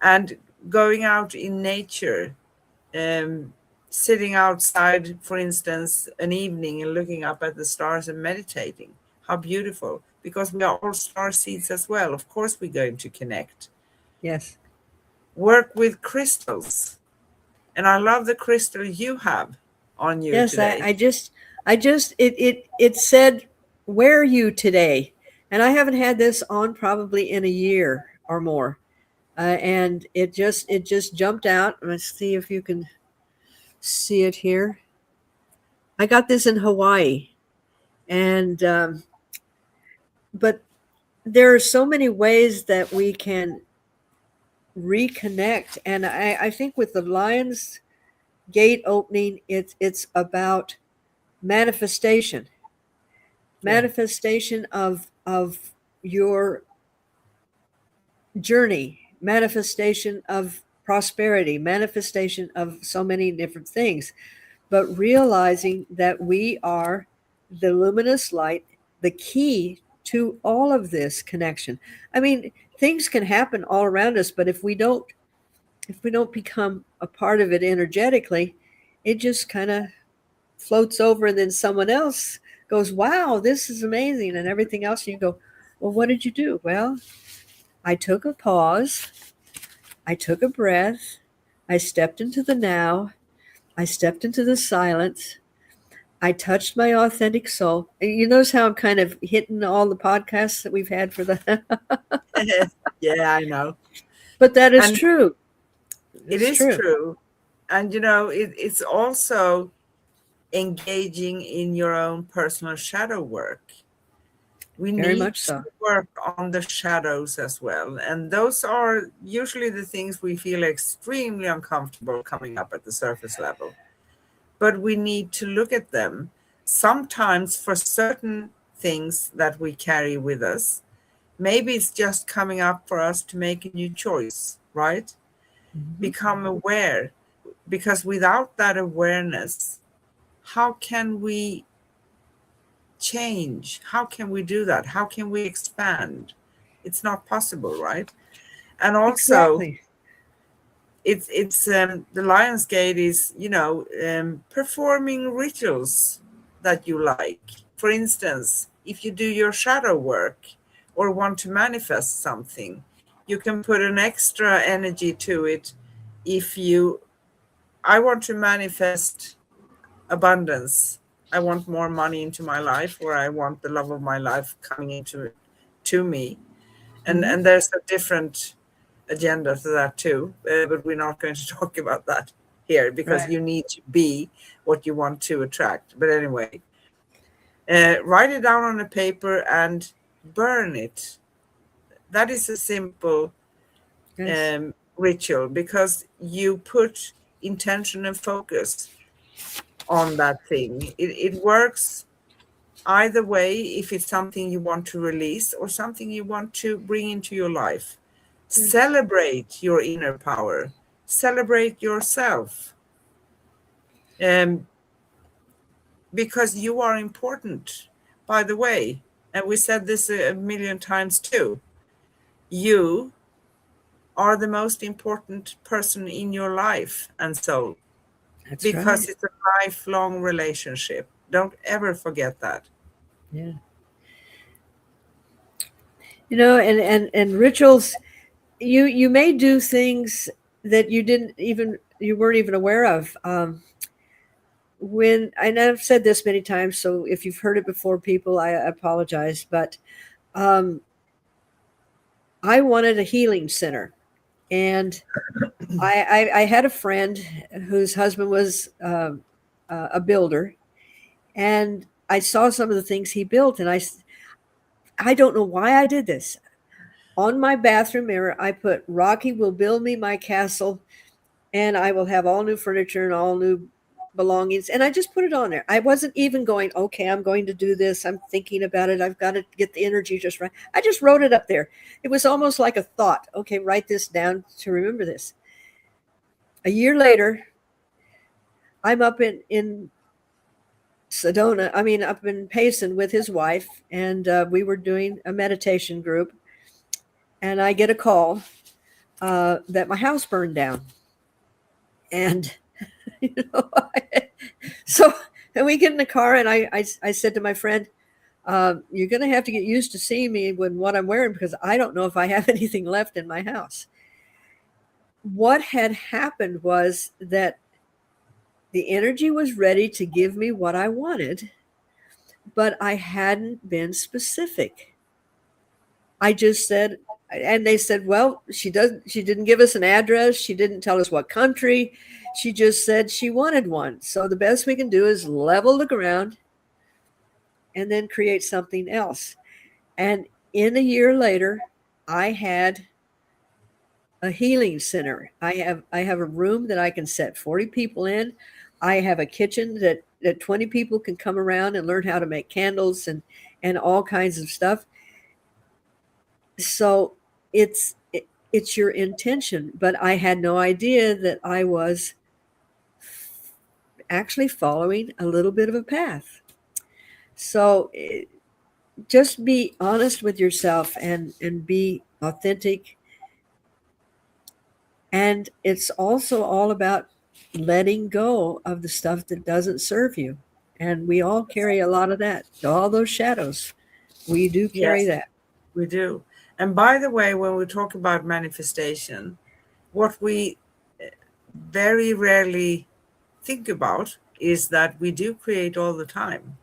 [SPEAKER 1] and going out in nature, um, sitting outside, for instance, an evening and looking up at the stars and meditating. How beautiful, because we are all star seeds as well. Of course, we're going to connect.
[SPEAKER 2] Yes.
[SPEAKER 1] Work with crystals. And I love the crystal you have on you
[SPEAKER 2] Yes. I,
[SPEAKER 1] today.
[SPEAKER 2] I just, I just, it said, "Where are you today?" And I haven't had this on probably in a year or more. And it just jumped out. Let's see if you can see it here. I got this in Hawaii, and but there are so many ways that we can reconnect. And I think with the Lions Gate opening, it's about manifestation,
[SPEAKER 1] Yeah.
[SPEAKER 2] manifestation of your journey, manifestation of prosperity, manifestation of so many different things, but realizing that we are the luminous light, the key to all of this connection. I mean, things can happen all around us, but if we don't become a part of it energetically, it just kind of floats over, and then someone else goes, wow, this is amazing, and everything else, and you go, well, what did you do? Well, I took a pause, I took a breath, I stepped into the now, I stepped into the silence, I touched my authentic soul. And you notice how I'm kind of hitting all the podcasts that we've had for the
[SPEAKER 1] Yeah, I know.
[SPEAKER 2] but that is
[SPEAKER 1] And
[SPEAKER 2] true.
[SPEAKER 1] it
[SPEAKER 2] It's
[SPEAKER 1] is
[SPEAKER 2] true.
[SPEAKER 1] true. And it's also engaging in your own personal shadow work. We
[SPEAKER 2] Very
[SPEAKER 1] need
[SPEAKER 2] much
[SPEAKER 1] to
[SPEAKER 2] so.
[SPEAKER 1] work on the shadows as well. And those are usually the things we feel extremely uncomfortable coming up at the surface level. But we need to look at them. Sometimes for certain things that we carry with us, maybe it's just coming up for us to make a new choice, right?
[SPEAKER 2] Mhm.
[SPEAKER 1] Become aware. Because without that awareness, how can we change? How can we do that? How can we expand? It's not possible, right? And also,
[SPEAKER 2] Exactly.
[SPEAKER 1] it's the Lion's Gate is performing rituals that you like. For instance, if you do your shadow work or want to manifest something, you can put an extra energy to it. If you I want to manifest abundance. I want more money into my life, or I want the love of my life coming into to me. And
[SPEAKER 2] Hmm.
[SPEAKER 1] and there's a different agenda to that too, but we're not going to talk about that here because
[SPEAKER 2] Right.
[SPEAKER 1] you need to be what you want to attract. But anyway, write it down on a paper and burn it. That is a simple
[SPEAKER 2] Yes.
[SPEAKER 1] ritual because you put intention and focus on that thing. It works either way, if it's something you want to release or something you want to bring into your life.
[SPEAKER 2] Yes.
[SPEAKER 1] Celebrate your inner power, celebrate yourself, um, because you are important, by the way. And we said this a million times too. You are the most important person in your life and soul
[SPEAKER 2] That's
[SPEAKER 1] because
[SPEAKER 2] right.
[SPEAKER 1] it's a lifelong relationship. Don't ever forget that.
[SPEAKER 2] Yeah. And rituals, you may do things that you weren't even aware of. When and I've said this many times, so if you've heard it before, people, I apologize, but um, I wanted a healing center, and I had a friend whose husband was a builder, and I saw some of the things he built, and I don't know why I did this. On my bathroom mirror, I put Rocky will build me my castle, and I will have all new furniture and all new belongings. And I just put it on there. I wasn't even going, okay, I'm going to do this. I'm thinking about it. I've got to get the energy just right. I just wrote it up there. It was almost like a thought. Okay, write this down to remember this. A year later, I'm up in Sedona, I mean, up in Payson with his wife, and we were doing a meditation group. And I get a call that my house burned down. And you know, so and we get in the car, and I said to my friend, you're going to have to get used to seeing me with what I'm wearing because I don't know if I have anything left in my house. What had happened was that the energy was ready to give me what I wanted, but I hadn't been specific. I just said, and they said, well, she didn't give us an address. She didn't tell us what country. She just said she wanted one. So the best we can do is level the ground and then create something else. And in a year later, I had a healing center. I have a room that I can set 40 people in. I have a kitchen that that 20 people can come around and learn how to make candles and all kinds of stuff. So it's your intention, but I had no idea that I was actually following a little bit of a path. So just be honest with yourself and be authentic. And it's also all about letting go of the stuff that doesn't serve you. And we all carry a lot of that, all those shadows. We do carry
[SPEAKER 1] Yes,
[SPEAKER 2] that.
[SPEAKER 1] we do. And by the way, when we talk about manifestation, what we very rarely think about is that we do create all the time.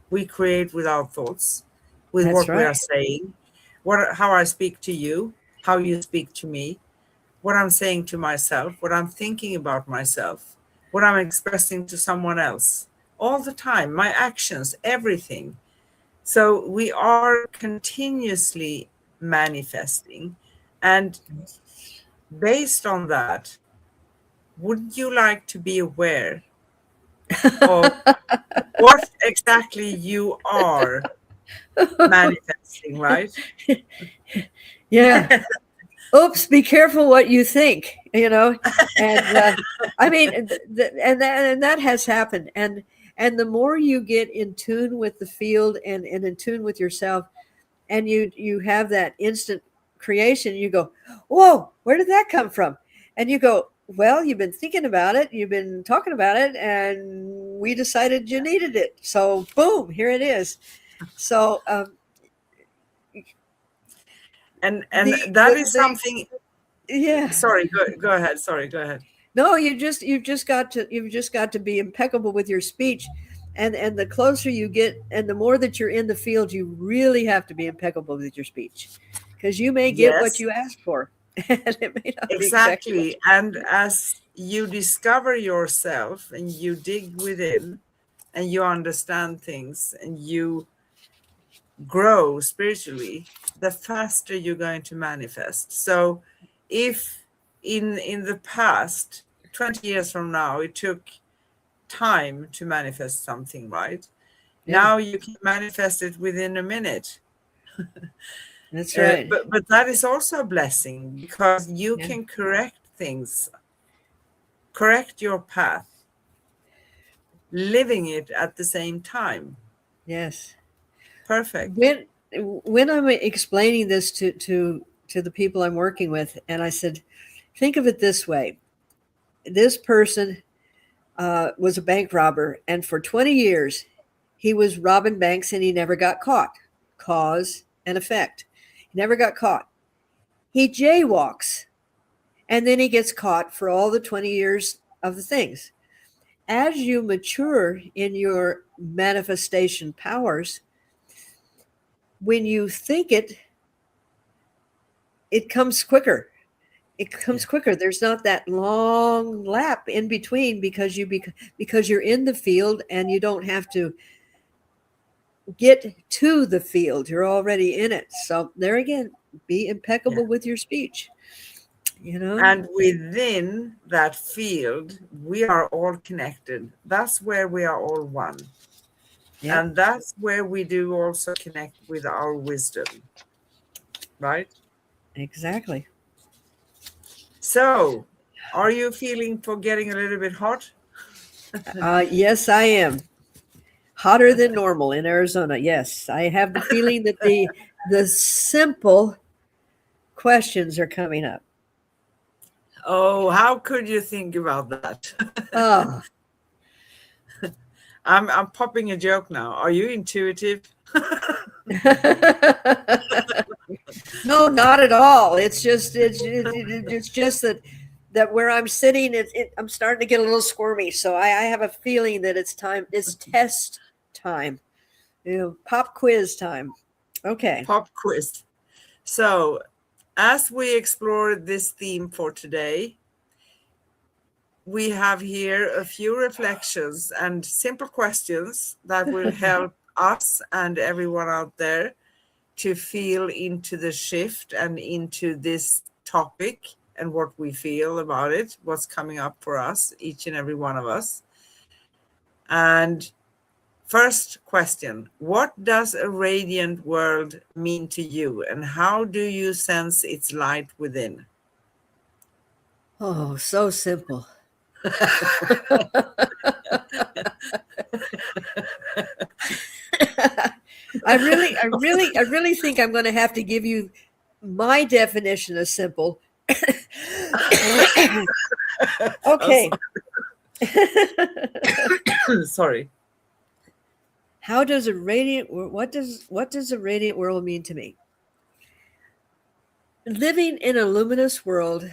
[SPEAKER 1] We create with our thoughts, with
[SPEAKER 2] That's
[SPEAKER 1] what we
[SPEAKER 2] right.
[SPEAKER 1] are saying, how I speak to you, how you speak to me, what I'm saying to myself, what I'm thinking about myself, what I'm expressing to someone else. All the time, my actions, everything. So we are continuously manifesting. And based on that, would you like to be aware of what exactly you are manifesting, right?
[SPEAKER 2] Yeah. Oops, be careful what you think, and I mean, and that has happened, and the more you get in tune with the field and in tune with yourself, and you have that instant creation, you go, whoa, where did that come from? And you go, well, you've been thinking about it, you've been talking about it, and we decided you needed it, so boom, here it is. So
[SPEAKER 1] And
[SPEAKER 2] the
[SPEAKER 1] that is
[SPEAKER 2] the
[SPEAKER 1] something.
[SPEAKER 2] yeah.
[SPEAKER 1] Sorry, go ahead. Sorry, go ahead.
[SPEAKER 2] No, you've just got to be impeccable with your speech, and the closer you get, and the more that you're in the field, you really have to be impeccable with your speech, because you may get what
[SPEAKER 1] Yes,
[SPEAKER 2] you asked for, and it may not be exactly what
[SPEAKER 1] exactly. And as you discover yourself and you dig within and you understand things and you grow spiritually, the faster you're going to manifest. So if in the past, 20 years from now, it took time to manifest something, right?
[SPEAKER 2] you. Yeah,
[SPEAKER 1] Now you can manifest it within a minute.
[SPEAKER 2] that's right.
[SPEAKER 1] But that is also a blessing because you
[SPEAKER 2] Yeah,
[SPEAKER 1] can correct things, correct your path, living it at the same time.
[SPEAKER 2] yes.
[SPEAKER 1] Perfect.
[SPEAKER 2] When I'm explaining this to the people I'm working with, and I said, think of it this way: this person was a bank robber, and for 20 years he was robbing banks and he never got caught. Cause and effect. He never got caught. He jaywalks, and then he gets caught for all the 20 years of the things. As you mature in your manifestation powers, when you think it, it comes quicker. It comes
[SPEAKER 1] Yeah.
[SPEAKER 2] quicker. There's not that long lap in between, because you're in the field and you don't have to get to the field. You're already in it. So there again, be
[SPEAKER 1] Yeah.
[SPEAKER 2] impeccable with your speech. You know?
[SPEAKER 1] And within that field, we are all connected. That's where we are all one.
[SPEAKER 2] Yep,
[SPEAKER 1] And that's where we do also connect with our wisdom, right?
[SPEAKER 2] exactly.
[SPEAKER 1] So, are you feeling for getting a little bit hot?
[SPEAKER 2] Yes, I am. Hotter than normal in Arizona. Yes, I have the feeling that the simple questions are coming up.
[SPEAKER 1] Oh, how could you think about that?
[SPEAKER 2] Oh,
[SPEAKER 1] I'm popping a joke now. Are you intuitive?
[SPEAKER 2] no, not at all. It's just that where I'm sitting, I'm starting to get a little squirmy. So I have a feeling that it's time. It's test time. Pop quiz time. Okay.
[SPEAKER 1] Pop quiz. So, as we explore this theme for today, we have here a few reflections and simple questions that will help us and everyone out there to feel into the shift and into this topic and what we feel about it, what's coming up for us, each and every one of us. And first question, what does a radiant world mean to you, and how do you sense its light within?
[SPEAKER 2] Oh, so simple. I really think I'm going to have to give you my definition of simple. Okay.
[SPEAKER 1] Sorry.
[SPEAKER 2] How does a radiant what does a radiant world mean to me? Living in a luminous world,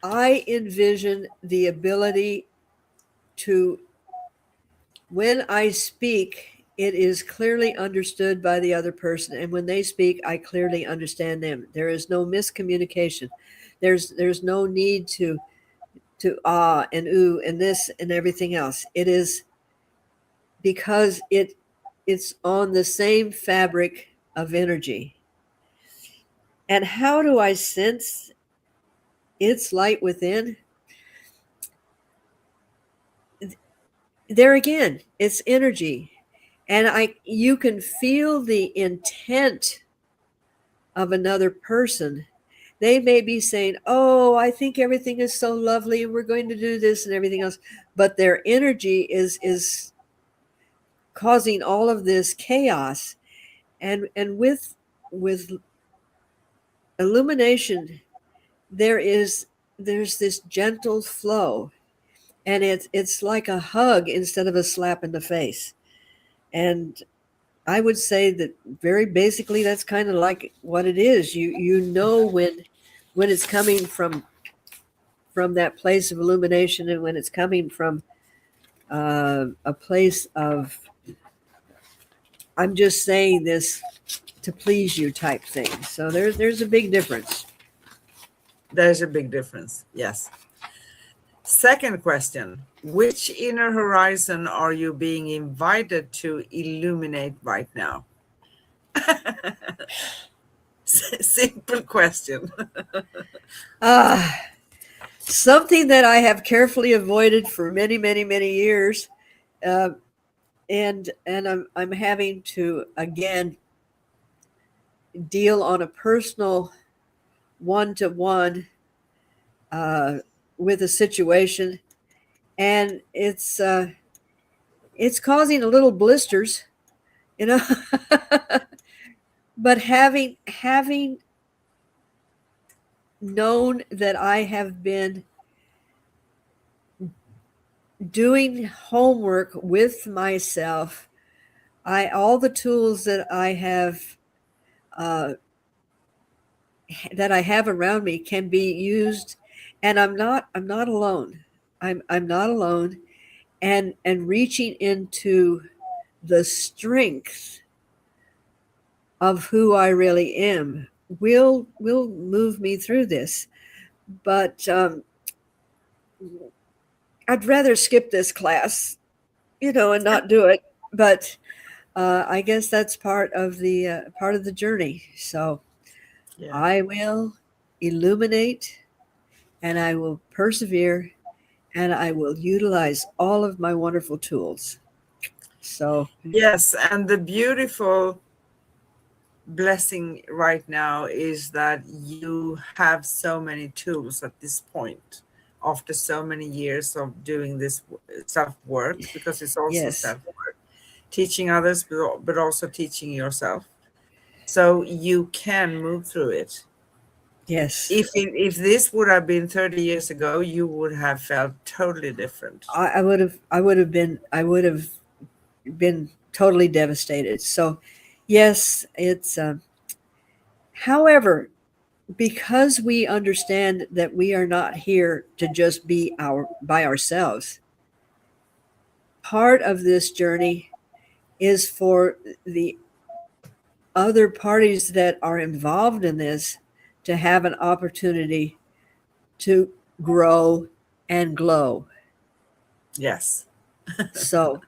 [SPEAKER 2] I envision the ability to, when I speak, it is clearly understood by the other person, and when they speak, I clearly understand them. There is no miscommunication. There's no need to ah and ooh and this and everything else. It is because it's on the same fabric of energy. And how do I sense its light within? There again, it's energy. And you can feel the intent of another person. They may be saying, "Oh, I think everything is so lovely and we're going to do this and everything else," but their energy is causing all of this chaos. And with illumination, there's this gentle flow, and it's like a hug instead of a slap in the face. And I would say that very basically that's kind of like what it is. You know when it's coming from that place of illumination, and when it's coming from a place of, I'm just saying this to please you type thing. So there's a big difference.
[SPEAKER 1] There's a big difference, yes. Second question, which inner horizon are you being invited to illuminate right now? Simple question.
[SPEAKER 2] Something that I have carefully avoided for many, many, many years, and I'm having to again deal on a personal one-to-one with a situation, and it's causing a little blisters, you know. But having known that I have been doing homework with myself, all the tools that I have around me can be used, and I'm not alone. I'm not alone, and reaching into the strength of who I really am will move me through this. But I'd rather skip this class, and not do it. But I guess that's part of the journey. So
[SPEAKER 1] Yeah.
[SPEAKER 2] I will illuminate, and I will persevere, and I will utilize all of my wonderful tools. So
[SPEAKER 1] Yes, and the beautiful blessing right now is that you have so many tools at this point after so many years of doing this self-work, because it's also
[SPEAKER 2] yes,
[SPEAKER 1] self-work, teaching others, but also teaching yourself. So you can move through it.
[SPEAKER 2] yes.
[SPEAKER 1] If this would have been 30 years ago, you would have felt totally different.
[SPEAKER 2] I would have been totally devastated. So yes, it's however, because we understand that we are not here to just be by ourselves, part of this journey is for the other parties that are involved in this to have an opportunity to grow and glow.
[SPEAKER 1] Yes.
[SPEAKER 2] So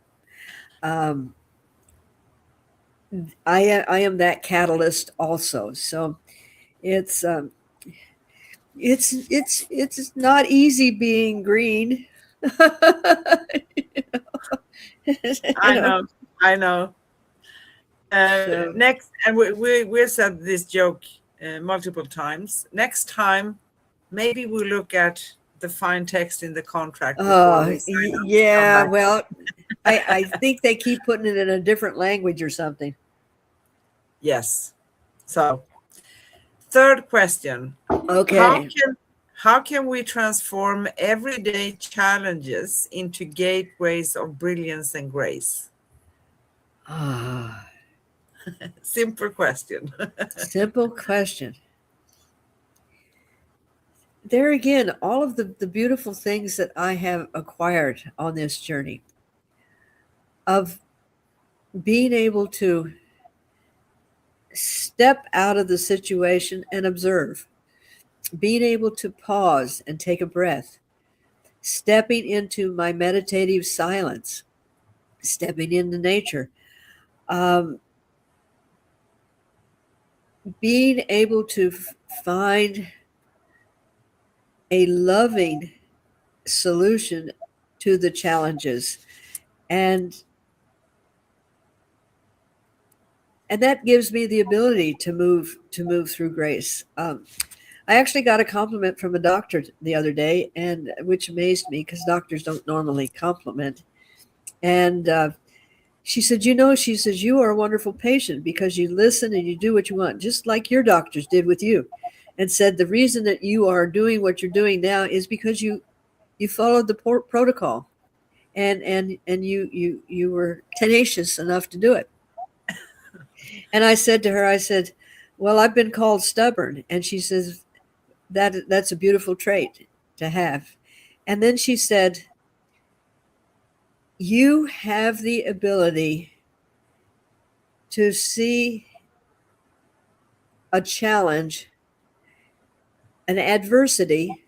[SPEAKER 2] I am that catalyst also. So it's not easy being green. You
[SPEAKER 1] I
[SPEAKER 2] know,
[SPEAKER 1] know, I know.
[SPEAKER 2] so
[SPEAKER 1] Next, and we said this joke multiple times. Next time, maybe we look at the fine text in the contract before we sign up to come
[SPEAKER 2] yeah,
[SPEAKER 1] back.
[SPEAKER 2] well, I think they keep putting it in a different language or something.
[SPEAKER 1] Yes. So, third question: How
[SPEAKER 2] Okay.
[SPEAKER 1] can how can we transform everyday challenges into gateways of brilliance and grace?
[SPEAKER 2] Ah,
[SPEAKER 1] Simple question.
[SPEAKER 2] simple question. There again, all of the beautiful things that I have acquired on this journey of being able to step out of the situation and observe, being able to pause and take a breath, stepping into my meditative silence, stepping into nature, um, being able to find a loving solution to the challenges, and that gives me the ability to move through grace. I actually got a compliment from a doctor the other day, and which amazed me because doctors don't normally compliment. And she said, "You know," she says, "you are a wonderful patient because you listen and you do what you want, just like your doctors did with you." And said the reason that you are doing what you're doing now is because you followed the protocol, and you were tenacious enough to do it. And I said to her, I said, "Well, I've been called stubborn," and she says, that's a beautiful trait to have. And then she said, "You have the ability to see a challenge, an adversity,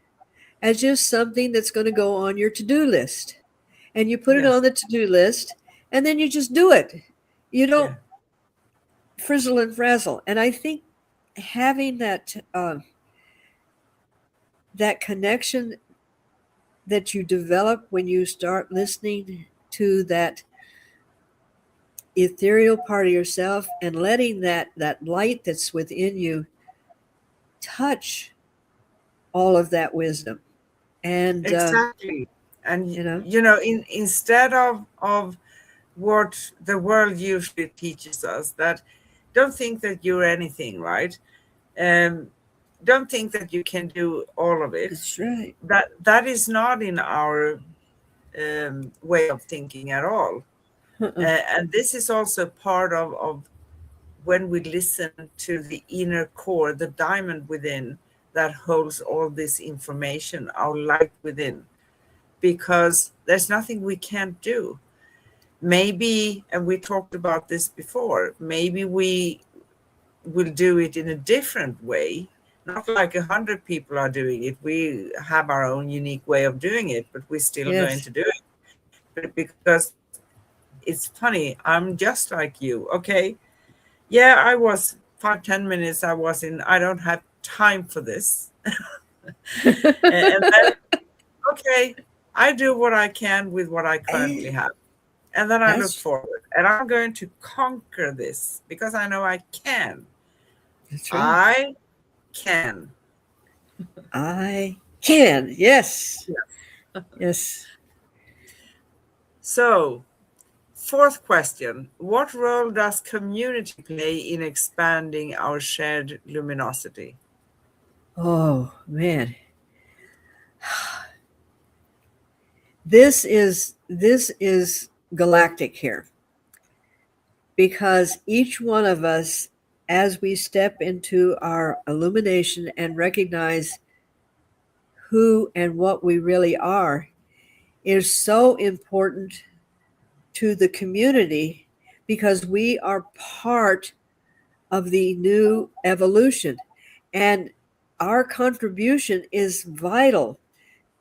[SPEAKER 2] as just something that's going to go on your to-do list. And you put it
[SPEAKER 1] Yes.
[SPEAKER 2] on the to-do list, and then you just do it. You
[SPEAKER 1] Yeah.
[SPEAKER 2] don't frizzle and frazzle." And I think having that connection that you develop when you start listening to that ethereal part of yourself and letting that light that's within you touch all of that wisdom, and
[SPEAKER 1] Exactly. And
[SPEAKER 2] you know,
[SPEAKER 1] instead of what the world usually teaches us, that don't think that you're anything, right? Um, don't think that you can do all of it.
[SPEAKER 2] that's right.
[SPEAKER 1] That is not in our way of thinking at all.
[SPEAKER 2] Uh-uh.
[SPEAKER 1] And this is also part of when we listen to the inner core, the diamond within that holds all this information, our light within, because there's nothing we can't do. Maybe, and we talked about this before, maybe we will do it in a different way, not like 100 people are doing it. We have our own unique way of doing it, but we're still going
[SPEAKER 2] Yes.
[SPEAKER 1] to do it. But because it's funny, I'm just like you. Okay. Yeah, I was 5, 10 minutes. I don't have time for this. And then, okay, I do what I can with what I currently have. And then I look
[SPEAKER 2] that's
[SPEAKER 1] forward and I'm going to conquer this because I know I can.
[SPEAKER 2] that's right.
[SPEAKER 1] I can.
[SPEAKER 2] I can. Yes. Yes.
[SPEAKER 1] So, fourth question: what role does community play in expanding our shared luminosity?
[SPEAKER 2] Oh man, this is galactic here, because each one of us, as we step into our illumination and recognize who and what we really are, is so important to the community, because we are part of the new evolution, and our contribution is vital.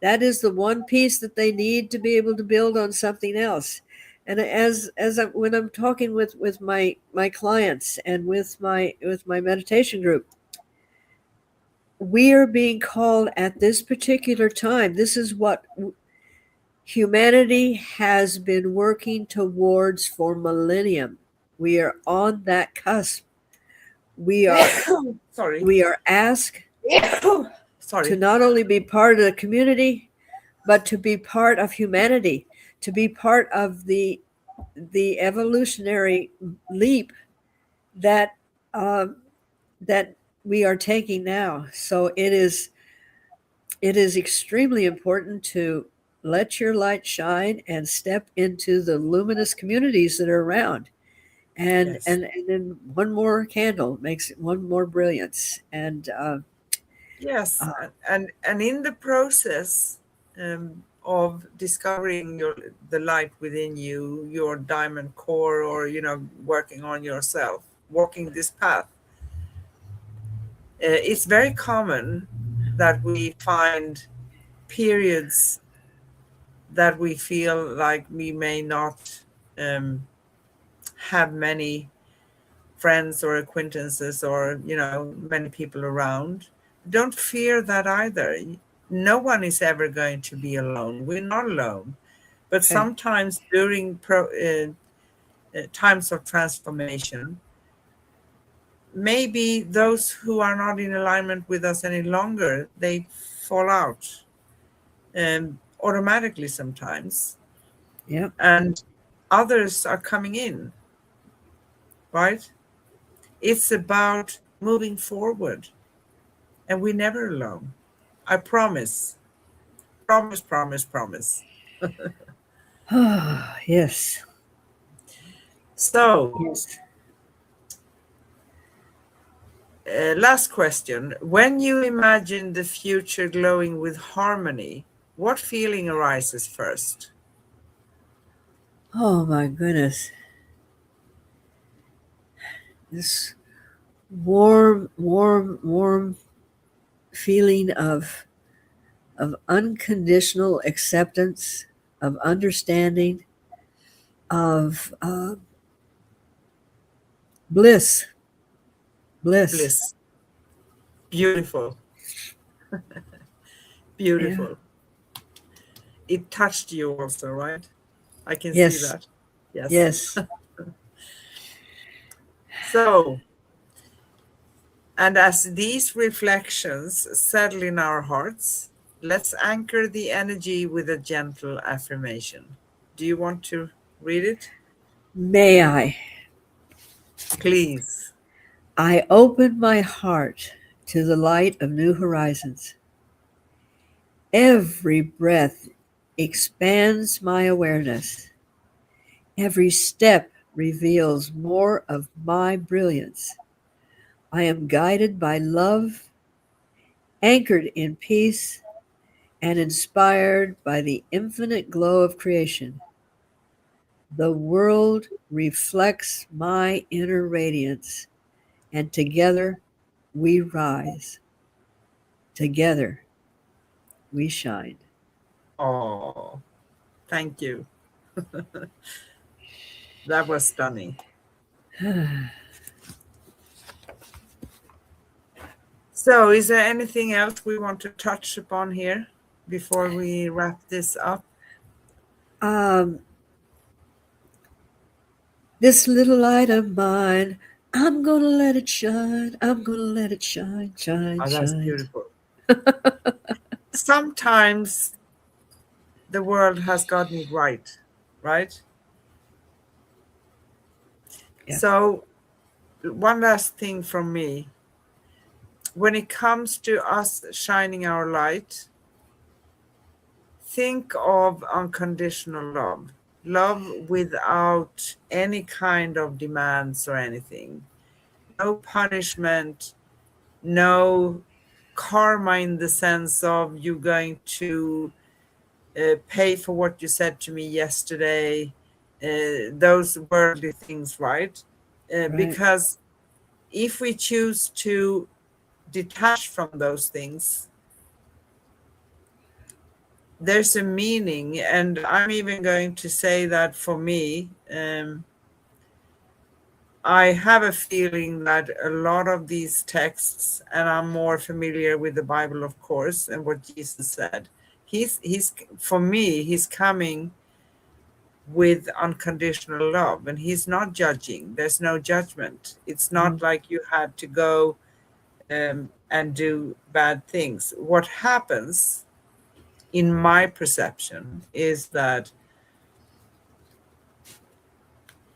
[SPEAKER 2] That is the one piece that they need to be able to build on something else. And when I'm talking with my clients and with my meditation group, we are being called at this particular time. This is what humanity has been working towards for millennium. We are on that cusp. We are
[SPEAKER 1] Sorry.
[SPEAKER 2] we are asked to
[SPEAKER 1] Sorry.
[SPEAKER 2] not only be part of the community, but to be part of humanity, to be part of the evolutionary leap that uh, that we are taking now. So it is extremely important to let your light shine and step into the luminous communities that are around. And
[SPEAKER 1] Yes.
[SPEAKER 2] and and then one more candle makes it one more brilliance. And
[SPEAKER 1] Yes,
[SPEAKER 2] uh,
[SPEAKER 1] and in the process of discovering the light within you, your diamond core, or working on yourself, walking this path, it's very common that we find periods that we feel like we may not um, have many friends or acquaintances, or many people around. Don't fear that either. No one is ever going to be alone. We're not alone. But
[SPEAKER 2] okay,
[SPEAKER 1] sometimes during times of transformation, maybe those who are not in alignment with us any longer, they fall out automatically sometimes,
[SPEAKER 2] yeah,
[SPEAKER 1] and others are coming in, right? It's about moving forward, and we're never alone. I promise. Promise, promise, promise.
[SPEAKER 2] yes,
[SPEAKER 1] So,
[SPEAKER 2] yes.
[SPEAKER 1] last question. When you imagine the future glowing with harmony, what feeling arises first?
[SPEAKER 2] Oh my goodness, this warm, warm, warm feeling of unconditional acceptance, of understanding, of bliss, bliss.
[SPEAKER 1] Bliss. Beautiful.
[SPEAKER 2] Yeah.
[SPEAKER 1] Beautiful. It touched you also, right? I can see
[SPEAKER 2] Yes.
[SPEAKER 1] that. Yes.
[SPEAKER 2] Yes.
[SPEAKER 1] So, and as these reflections settle in our hearts, let's anchor the energy with a gentle affirmation. Do you want to read it?
[SPEAKER 2] May I?
[SPEAKER 1] Please.
[SPEAKER 2] I open my heart to the light of new horizons. Every breath expands my awareness. Every step reveals more of my brilliance. I am guided by love, anchored in peace, and inspired by the infinite glow of creation. The world reflects my inner radiance, and together we rise. Together we shine.
[SPEAKER 1] Oh, thank you. That was stunning. So, is there anything else we want to touch upon here before we wrap this up?
[SPEAKER 2] um, this little light of mine, I'm gonna let it shine. I'm gonna let it shine, shine,
[SPEAKER 1] Oh, that's
[SPEAKER 2] shine.
[SPEAKER 1] beautiful. Sometimes the world has gotten it right, right?
[SPEAKER 2] Yeah,
[SPEAKER 1] So, one last thing from me. When it comes to us shining our light, think of unconditional love. Love without any kind of demands or anything. No punishment, no karma in the sense of you going to pay for what you said to me yesterday, those worldly things, right?
[SPEAKER 2] right.
[SPEAKER 1] Because if we choose to detach from those things, there's a meaning. And I'm even going to say that for me, I have a feeling that a lot of these texts, and I'm more familiar with the Bible, of course, and what Jesus said, He's for me, he's coming with unconditional love, and he's not judging. There's no judgment. It's not
[SPEAKER 2] Mhm.
[SPEAKER 1] like you had to go and do bad things. What happens, in my perception, is that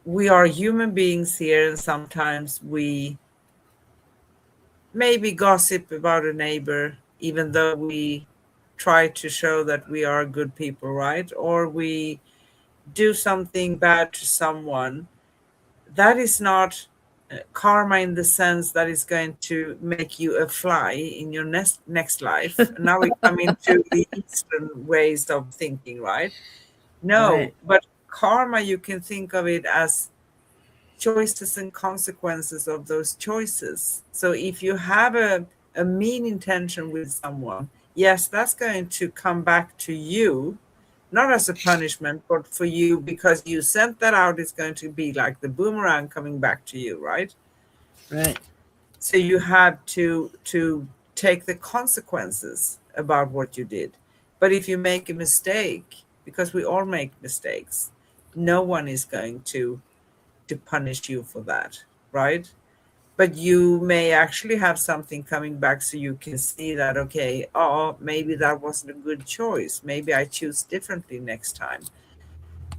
[SPEAKER 1] we are human beings here, and sometimes we maybe gossip about a neighbor, even though we try to show that we are good people, right? Or we do something bad to someone. That is not karma in the sense that it's going to make you a fly in your next life. Now we come into the Eastern ways of thinking, right? No,
[SPEAKER 2] Right.
[SPEAKER 1] but karma, you can think of it as choices and consequences of those choices. So if you have a mean intention with someone, yes, that's going to come back to you, not as a punishment, but for you, because you sent that out, it's going to be like the boomerang coming back to you, right?
[SPEAKER 2] Right.
[SPEAKER 1] So you have to take the consequences about what you did. But if you make a mistake, because we all make mistakes, no one is going to punish you for that, right? But you may actually have something coming back so you can see that, okay, oh, maybe that wasn't a good choice. Maybe I choose differently next time.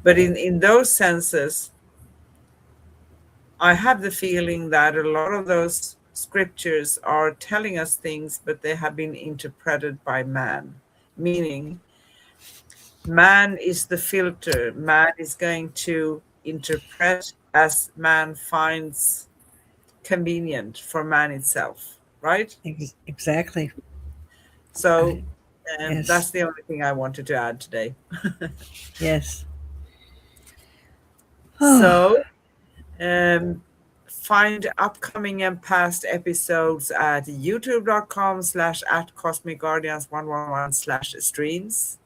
[SPEAKER 1] But in those senses, I have the feeling that a lot of those scriptures are telling us things, but they have been interpreted by man, meaning man is the filter. Man is going to interpret as man finds convenient for man itself, right?
[SPEAKER 2] Exactly.
[SPEAKER 1] So
[SPEAKER 2] I,
[SPEAKER 1] that's
[SPEAKER 2] yes.
[SPEAKER 1] the only thing I wanted to add today.
[SPEAKER 2] Yes. Oh,
[SPEAKER 1] So find upcoming and past episodes at youtube.com/at cosmic guardians 111/streams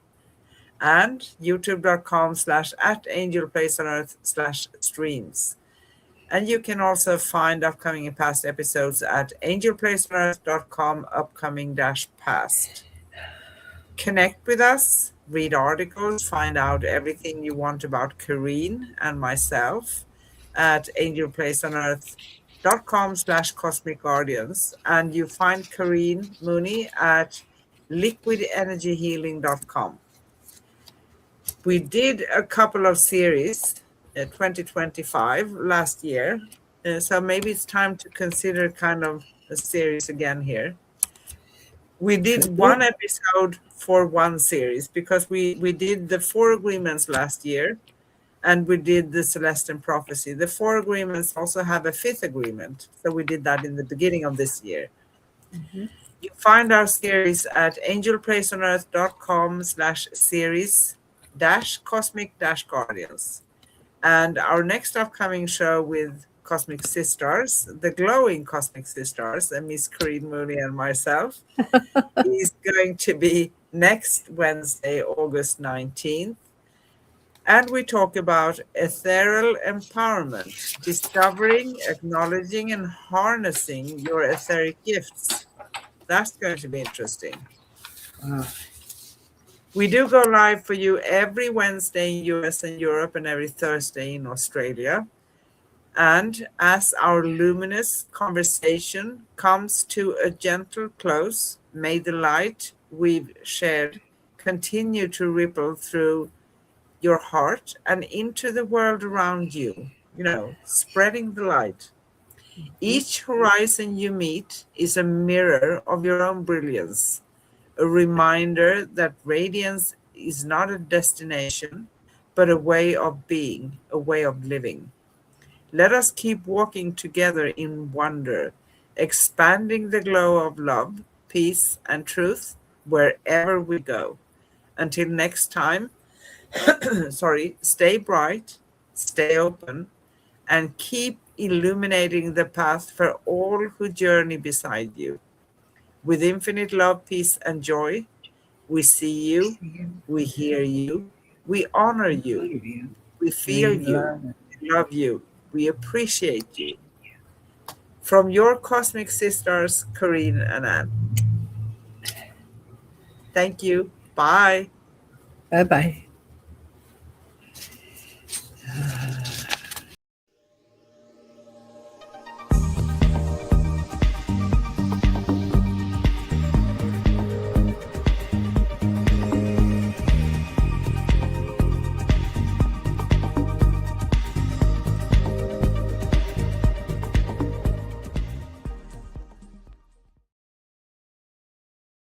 [SPEAKER 1] and youtube.com/at angel place on earth/streams. And you can also find upcoming and past episodes at angelplaceonearth.com upcoming dash past. Connect with us, read articles, find out everything you want about Kareen and myself at angelplaceonearth.com/cosmic guardians. And you find Kareen Mooney at liquidenergyhealing.com. We did a couple of series 2025 last year. So maybe it's time to consider kind of a series again here. We did
[SPEAKER 2] could be.
[SPEAKER 1] one episode for one series because we did the four agreements last year and we did the Celestial Prophecy. The four agreements also have a fifth agreement. So we did that in the beginning of this year.
[SPEAKER 2] Mhm.
[SPEAKER 1] You find our series at angelplaceonearth.com/series dash cosmic dash guardians. And our next upcoming show with Cosmic Sis-Stars, the glowing Cosmic Sis-Stars, and Miss Corinne Mooney and myself, is going to be next Wednesday, August 19th. And we talk about ethereal empowerment, discovering, acknowledging, and harnessing your etheric gifts. That's going to be interesting.
[SPEAKER 2] Wow.
[SPEAKER 1] We do go live for you every Wednesday in US and Europe and every Thursday in Australia. And as our luminous conversation comes to a gentle close, may the light we've shared continue to ripple through your heart and into the world around you, spreading the light.
[SPEAKER 2] Mhm.
[SPEAKER 1] Each horizon you meet is a mirror of your own brilliance, a reminder that radiance is not a destination, but a way of being, a way of living. Let us keep walking together in wonder, expanding the glow of love, peace, and truth wherever we go. Until next time, sorry, stay bright, stay open, and keep illuminating the path for all who journey beside you. With infinite love, peace, and joy, we see you, we hear you, we honor you, we feel
[SPEAKER 2] We
[SPEAKER 1] you,
[SPEAKER 2] love it.
[SPEAKER 1] we love you, we appreciate you. From your cosmic sisters, Corinne and Anne. Thank you. Bye.
[SPEAKER 2] Bye bye.